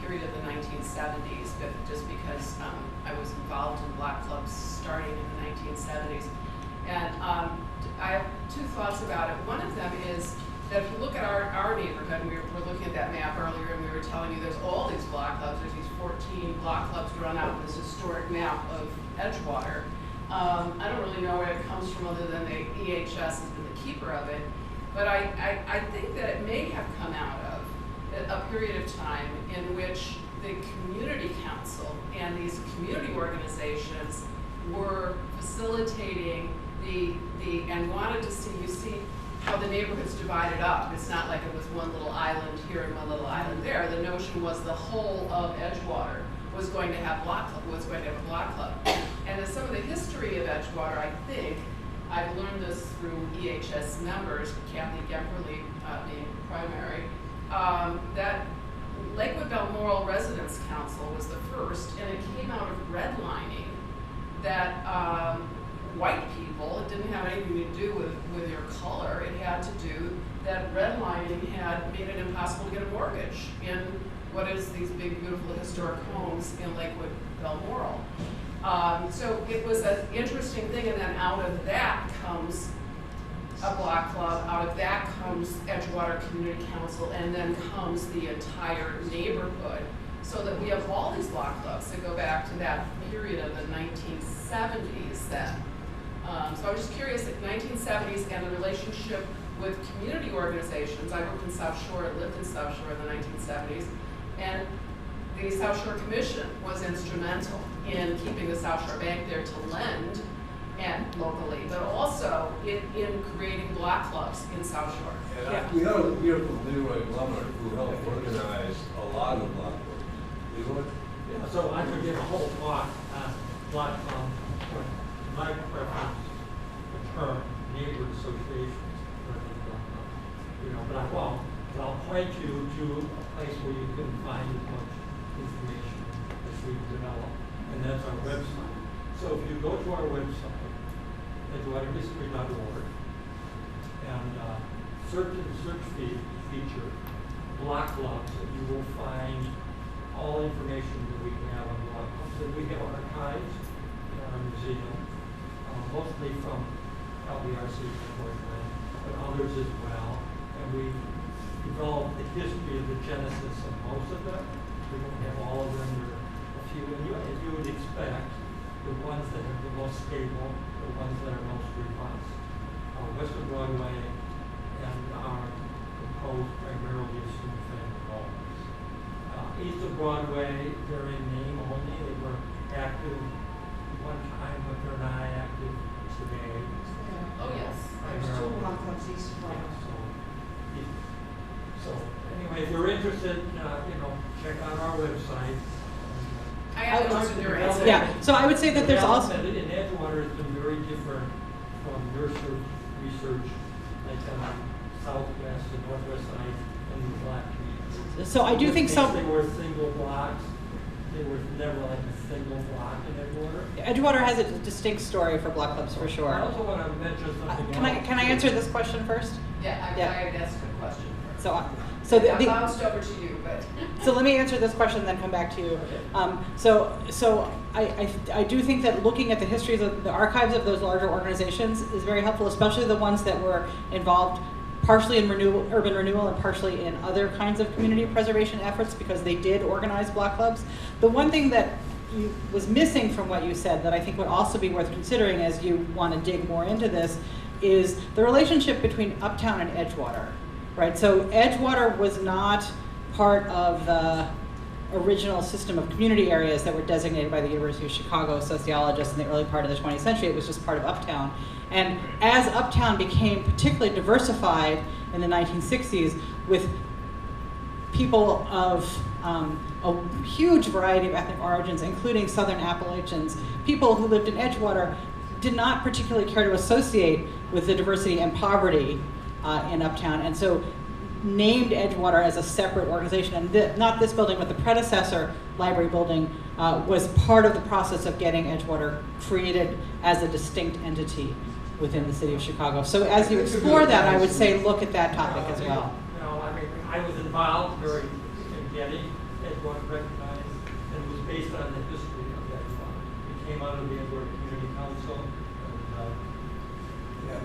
period of the 1970s, but just because I was involved in block clubs starting in the 1970s. And I have two thoughts about it. One of them is that if you look at our neighborhood, and we were looking at that map earlier, and we were telling you there's all these block clubs, there's these 14 block clubs drawn out on this historic map of Edgewater. I don't really know where it comes from other than the EHS has been the keeper of it. But I think that it may have come out of a period of time in which the community council and these community organizations were facilitating and wanted to see how the neighborhoods divided up. It's not like it was one little island here and one little island there. The notion was the whole of Edgewater was going to have a block club. And in some of the history of Edgewater, I think, I've learned this through EHS members, Kathy Gemperly being primary, that Lakewood Balmoral Residence Council was the first, and it came out of redlining that white people, it didn't have anything to do with your color, it had to do that redlining had made it impossible to get a mortgage in what is these big, beautiful historic homes in Lakewood Balmoral. So it was an interesting thing, and then out of that comes a block club, out of that comes Edgewater Community Council, and then comes the entire neighborhood. So that we have all these block clubs that go back to that period of the 1970s then. So I was just curious, at 1970s and the relationship with community organizations. I worked in South Shore, lived in South Shore in the 1970s, and the South Shore Commission was instrumental in keeping the South Shore Bank there to lend and locally, but also in creating block clubs in South Shore. And we had a beautiful Leroy Blummer who helped organize a lot of block clubs. Leroy? Yeah, so I could give a whole talk on block clubs, but my preference, the term neighborhood associations, but I won't. But I'll point you to a place where you can find as much information as we've developed, and that's our website. So if you go to our website, edgewaterhistory.org, and search in the search feature block clubs, and you will find all information that we have on block clubs. And we have archives in our museum, mostly from LBRC, unfortunately, but others as well. And we developed the history of the genesis of most of them. We don't have all of them. There are a few, and you would expect the ones that are the most stable, the ones that are most robust. West of Broadway and are composed primarily of single-family homes. East of Broadway, they're in name only. They were active one time, but they're not active today. Oh, yes. There's two block clubs east of Broadway. So anyway, if you're interested, check out our website. I have looked at your answer. Yeah, so I would say that there's also, Development in Edgewater has been very different from your research, like on southwest and northwest side and the black community. so I do think some, They were single blocks. They were never like a single block in Edgewater. Edgewater has a distinct story for block clubs for I sure. also want to mention something Can I answer this question first? Yeah, Yeah. I asked a good question first. So I bounced over to you, but. So let me answer this question and then come back to you. So I do think that looking at the histories of the archives of those larger organizations is very helpful, especially the ones that were involved partially in urban renewal and partially in other kinds of community preservation efforts, because they did organize block clubs. The one thing that was missing from what you said that I think would also be worth considering as you want to dig more into this is the relationship between Uptown and Edgewater, right? So Edgewater was not part of the original system of community areas that were designated by the University of Chicago sociologists in the early part of the 20th century. It was just part of Uptown. And as Uptown became particularly diversified in the 1960s with people of a huge variety of ethnic origins, including Southern Appalachians, people who lived in Edgewater did not particularly care to associate with the diversity and poverty in Uptown, and so named Edgewater as a separate organization. And not this building, but the predecessor library building was part of the process of getting Edgewater created as a distinct entity within the city of Chicago. So as you explore that, I would say look at that topic as well. No, I mean, I was involved very in getting Edgewater recognized, and it was based on the history of Edgewater. It came out of the Edgewater Community Council.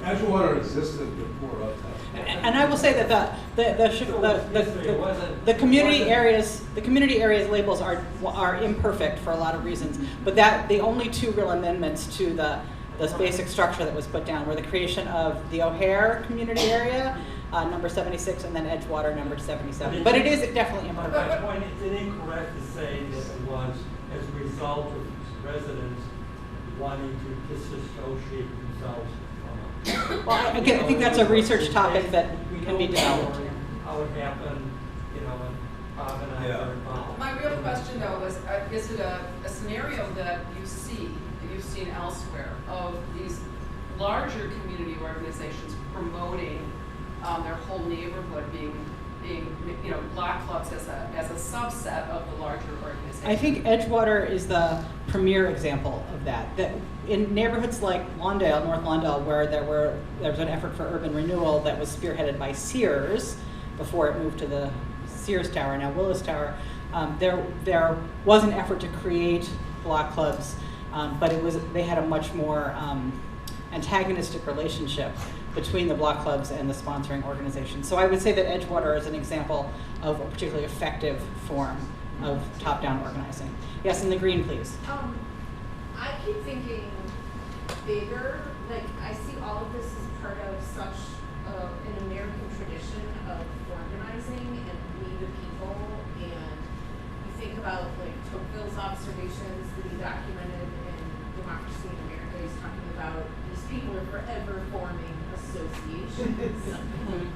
Edgewater existed before Uptown. And I will say that the community areas labels are imperfect for a lot of reasons, but that the only two real amendments to the basic structure that was put down were the creation of the O'Hare community area, number 76, and then Edgewater, number 77. But it is definitely My imperfect. point, it's incorrect to say that it was as a result of residents wanting to disassociate themselves from it. Well, again, I think that's a research topic that We can be know developed. how it happened, you know, and Bob and I were involved. My real question though was, is it a scenario that you've seen elsewhere of these larger community organizations promoting their whole neighborhood being block clubs as a subset of the larger organization? I think Edgewater is the premier example of that. That in neighborhoods like Lawndale, North Lawndale, where there was an effort for urban renewal that was spearheaded by Sears before it moved to the Sears Tower, now Willis Tower, there was an effort to create block clubs, but they had a much more antagonistic relationship between the block clubs and the sponsoring organizations. So I would say that Edgewater is an example of a particularly effective form of top-down organizing. Yes, in the green, please. I keep thinking bigger, like I see all of this as part of such an American tradition of organizing and we the people, and you think about like Tocqueville's observations that he documented in Democracy in America. He's talking about these people are forever forming associations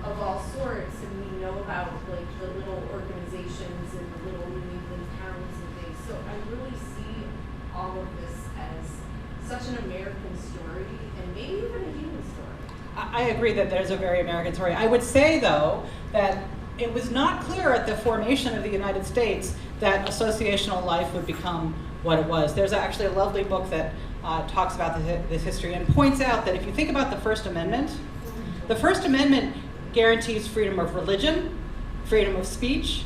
of all sorts, and we know about like the little organizations and the little New England towns and things. So I really see all of this as such an American story, and maybe even a human story. I agree that there's a very American story. I would say, though, that it was not clear at the formation of the United States that associational life would become what it was. There's actually a lovely book that talks about this history and points out that if you think about the First Amendment guarantees freedom of religion, freedom of speech,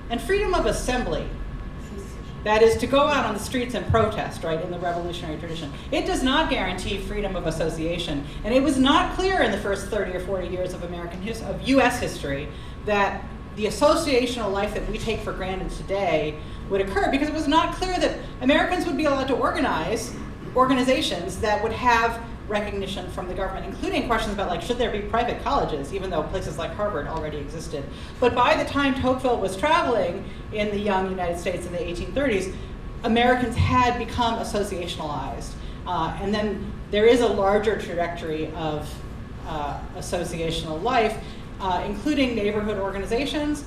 and freedom of assembly. That is to go out on the streets and protest, right, in the revolutionary tradition. It does not guarantee freedom of association. And it was not clear in the first 30 or 40 years of US history that the associational life that we take for granted today would occur, because it was not clear that Americans would be allowed to organize organizations that would have recognition from the government, including questions about like, should there be private colleges, even though places like Harvard already existed. But by the time Tocqueville was traveling in the young United States in the 1830s, Americans had become associationalized. And then there is a larger trajectory of associational life, including neighborhood organizations,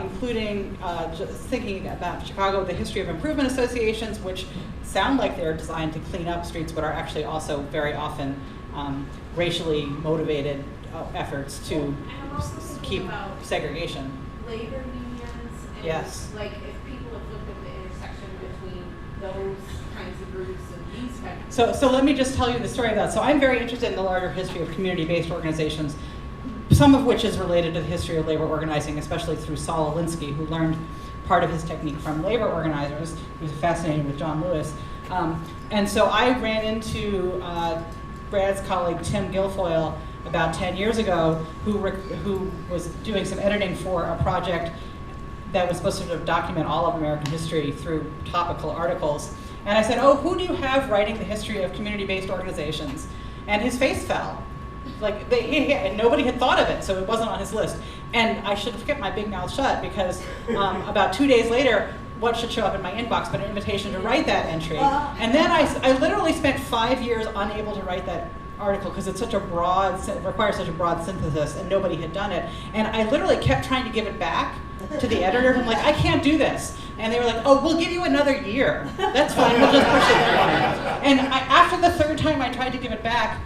including just thinking about Chicago, the history of improvement associations, which sound like they're designed to clean up streets, but are actually also very often racially motivated efforts to keep segregation. Labor unions, and Yes. like if people have looked at the intersection between those kinds of groups and these kinds of So let me just tell you the story of that. So I'm very interested in the larger history of community-based organizations, some of which is related to the history of labor organizing, especially through Saul Alinsky, who learned part of his technique from labor organizers. He was fascinated with John Lewis. And so I ran into Brad's colleague, Tim Guilfoyle, about 10 years ago, who was doing some editing for a project that was supposed to sort of document all of American history through topical articles. And I said, oh, who do you have writing the history of community-based organizations? And his face fell. Like, and nobody had thought of it, so it wasn't on his list. And I should have kept my big mouth shut because about 2 days later, what should show up in my inbox but an invitation to write that entry. And then I literally spent 5 years unable to write that article because it's such a broad, it requires such a broad synthesis, and nobody had done it. And I literally kept trying to give it back to the editor. I'm like, I can't do this. And they were like, oh, we'll give you another year. That's fine, we'll just push it down. And after the third time I tried to give it back,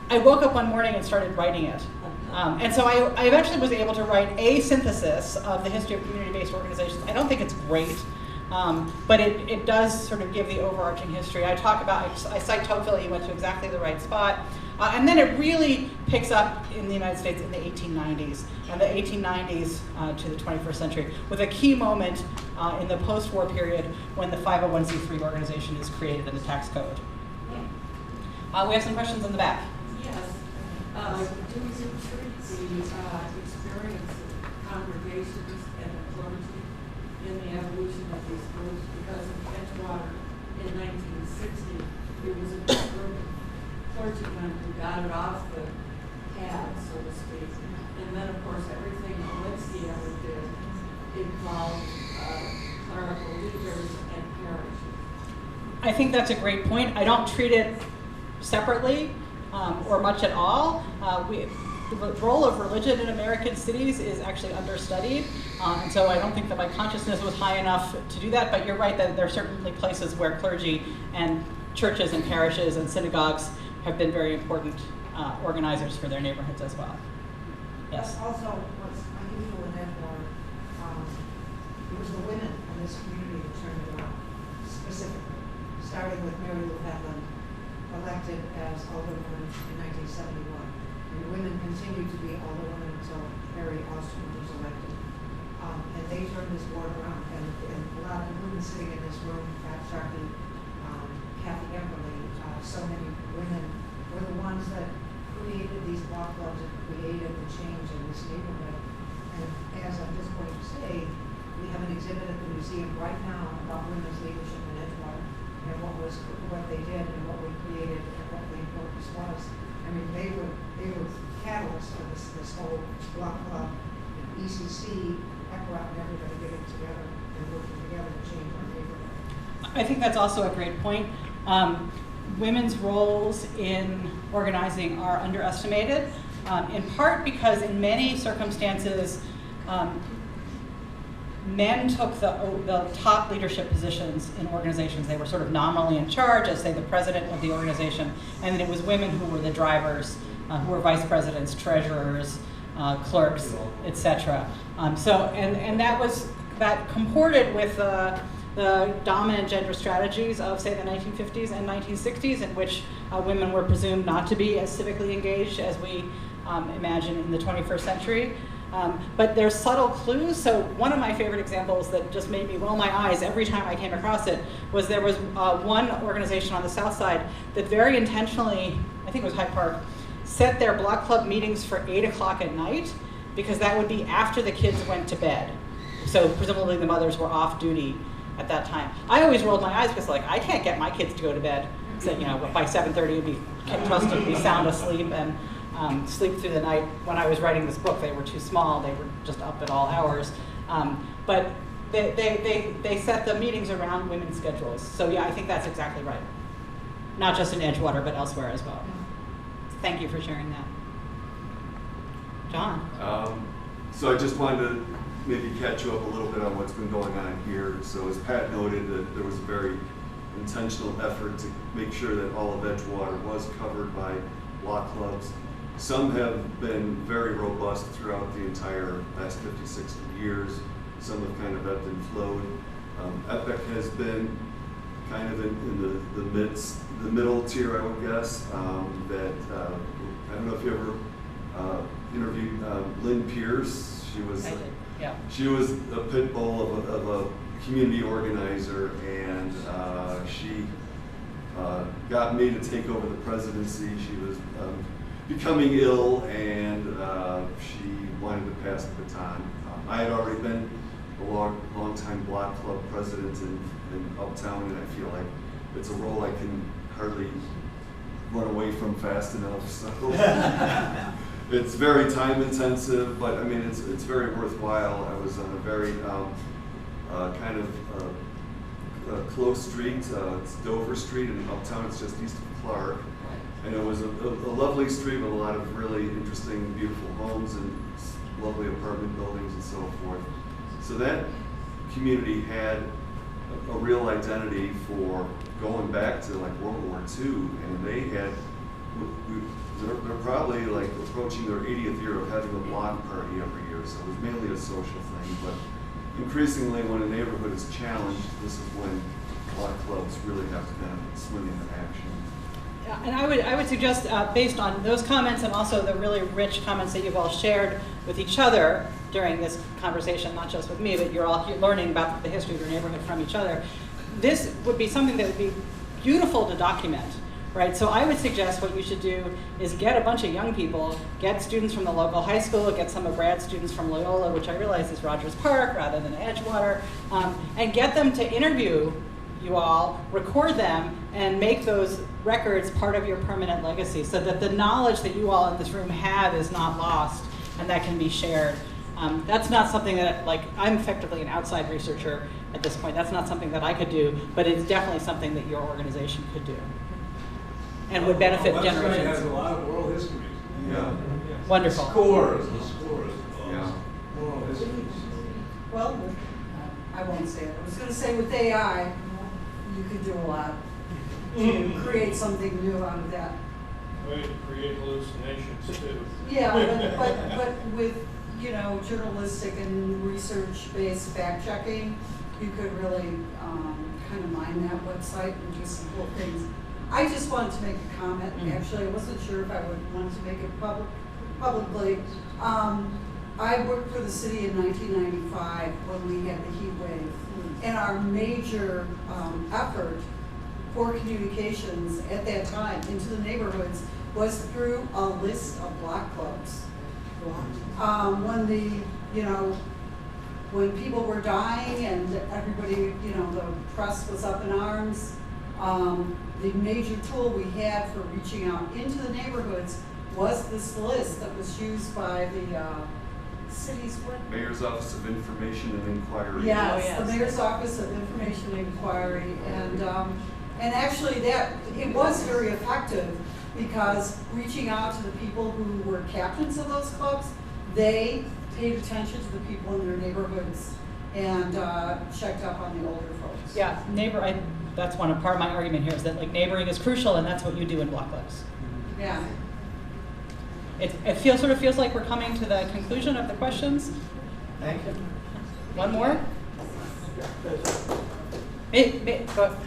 I woke up one morning and started writing it. And so I eventually was able to write a synthesis of the history of community-based organizations. I don't think it's great, but it does sort of give the overarching history. I cite Tocqueville, he went to exactly the right spot. And then it really picks up in the United States in the 1890s, and the 1890s to the 21st century, with a key moment in the post-war period when the 501c3 organization is created in the tax code. We have some questions in the back. Yes. Do you treat the experience of congregations and the clergy in the evolution of these groups? Because in Edgewater in 1960, there was a group of clergymen who got it off the pad, so to speak. And then, of course, everything Alinsky ever did involved clerical leaders and parishes. I think that's a great point. I don't treat it separately or much at all. The role of religion in American cities is actually understudied, and so I don't think that my consciousness was high enough to do that, but you're right that there are certainly places where clergy and churches and parishes and synagogues have been very important organizers for their neighborhoods as well. Yes? Also, what's unusual in Edgewater, it was the women in this community that turned it around, specifically, starting with Mary Lou Hedlund, elected as alderwoman in 1971. And women continued to be alderwomen until Mary Austin was elected. And they turned this board around. And a lot of the women sitting in this room, Pat Sharkey, Kathy Emberly, so many women were the ones that created these block clubs and created the change in this neighborhood. And as I'm just going to say, we have an exhibit at the museum right now about women's leadership in Edgewater and what they did and what we created and what the importance was. I mean, they were catalysts for this whole block club, ECC, ECRA, and everybody getting together and working together to change our neighborhood. I think that's also a great point. Women's roles in organizing are underestimated, in part because in many circumstances, men took the top leadership positions in organizations. They were sort of nominally in charge as, say, the president of the organization, and then it was women who were the drivers, who were vice presidents, treasurers, clerks, etc. And that comported with the dominant gender strategies of, say, the 1950s and 1960s, in which women were presumed not to be as civically engaged as we imagine in the 21st century. But there's subtle clues. So one of my favorite examples that just made me roll my eyes every time I came across it was there was one organization on the south side that very intentionally, I think it was Hyde Park, set their block club meetings for 8 o'clock at night because that would be after the kids went to bed. So presumably the mothers were off duty at that time. I always rolled my eyes because, like, I can't get my kids to go to bed. So, you know, by 7:30 would be trusted to be sound asleep and sleep through the night. When I was writing this book, they were too small. They were just up at all hours. But they set the meetings around women's schedules. So yeah, I think that's exactly right. Not just in Edgewater, but elsewhere as well. Thank you for sharing that. John? So I just wanted to maybe catch you up a little bit on what's been going on here. So as Pat noted, that there was a very intentional effort to make sure that all of Edgewater was covered by block clubs. Some have been very robust throughout the entire last 50, 60 years. Some have kind of ebbed and flowed. Epic has been kind of in the middle tier, I would guess. I don't know if you ever interviewed Lynn Pierce. She was a pit bull of a community organizer, and she got me to take over the presidency. She was becoming ill, and she wanted to pass the baton. I had already been a long-time block club president in Uptown, and I feel like it's a role I can hardly run away from fast enough. So it's very time intensive, but I mean it's very worthwhile. I was on a very kind of close street. It's Dover Street in Uptown. It's just east of Clark. And it was a lovely street with a lot of really interesting, beautiful homes and lovely apartment buildings and so forth. So that community had a real identity for going back to like World War II, and they had, they're probably like approaching their 80th year of having a block party every year, so it was mainly a social thing, but increasingly when a neighborhood is challenged, this is when block clubs really have to kind of swing into action. And I would suggest, based on those comments and also the really rich comments that you've all shared with each other during this conversation, not just with me, but you're all learning about the history of your neighborhood from each other, this would be something that would be beautiful to document, right? So I would suggest what you should do is get a bunch of young people, get students from the local high school, get some of Brad's students from Loyola, which I realize is Rogers Park rather than Edgewater, and get them to interview you all, record them, and make those records part of your permanent legacy so that the knowledge that you all in this room have is not lost and that can be shared. That's not something that, like, I'm effectively an outside researcher at this point. That's not something that I could do, but it's definitely something that your organization could do and would benefit Our website generations. has a lot of oral histories. Yeah. Wonderful. Scores of Yeah. oral histories. Well, I won't say it. I was gonna say with AI, you could do a lot to create something new out of that. Way to create hallucinations too. Yeah, but with, you know, journalistic and research-based fact-checking, you could really kind of mine that website and do some cool things. I just wanted to make a comment. Actually, I wasn't sure if I would want to make it publicly. I worked for the city in 1995 when we had the heat wave. And our major effort for communications at that time into the neighborhoods was through a list of block clubs. When the, you know, when people were dying and everybody, you know, the press was up in arms, the major tool we had for reaching out into the neighborhoods was this list that was used by the city's what? Mayor's Office of Information and Inquiry. Yes, Oh, yes. the Mayor's Office of Information and Inquiry, and actually that, it was very effective because reaching out to the people who were captains of those clubs, they paid attention to the people in their neighborhoods and checked up on the older folks. Yeah, that's part of my argument here is that like neighboring is crucial, and that's what you do in block clubs. Yeah. It sort of feels like we're coming to the conclusion of the questions. Thank you. One more?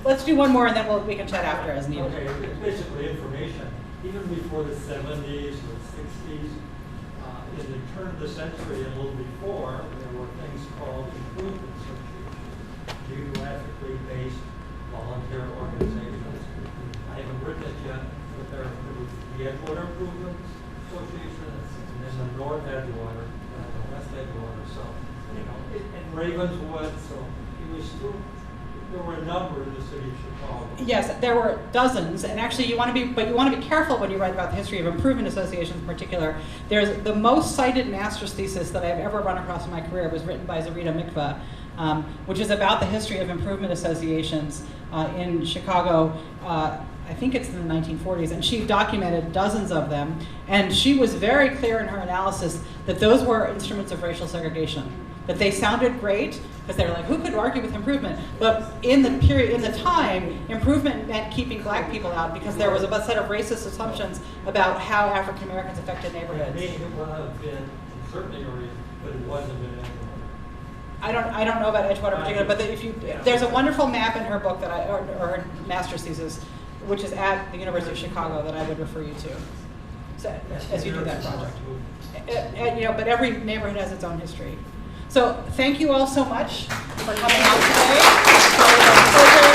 Let's do one more and then we can chat after as needed. Okay, it's basically information. Even before the 70s or 60s, in the turn of the century and a little before, there were things called improvement associations, geographically based volunteer organizations. I haven't written it yet, but there was the Edgewater Improvement Association, and then the North Edgewater, the West Edgewater, so, you know, and Ravenswood, so it was still, there were a number in the city of Chicago. Yes, there were dozens, and actually you want to be careful when you write about the history of improvement associations in particular. There's the most cited master's thesis that I've ever run across in my career was written by Zarita Mikva, which is about the history of improvement associations in Chicago. I think it's in the 1940s, and she documented dozens of them, and she was very clear in her analysis that those were instruments of racial segregation, that they sounded great, because they were like, who could argue with improvement? But in the time, improvement meant keeping black people out, because there was a set of racist assumptions about how African Americans affected neighborhoods. Maybe it would have been in certain areas, but it wasn't in Edgewater. I don't know about Edgewater in particular, but there's a wonderful map in her book that or her master's thesis, which is at the University of Chicago, that I would refer you to, so, as you do that project. You know, but every neighborhood has its own history. So thank you all so much for coming out today.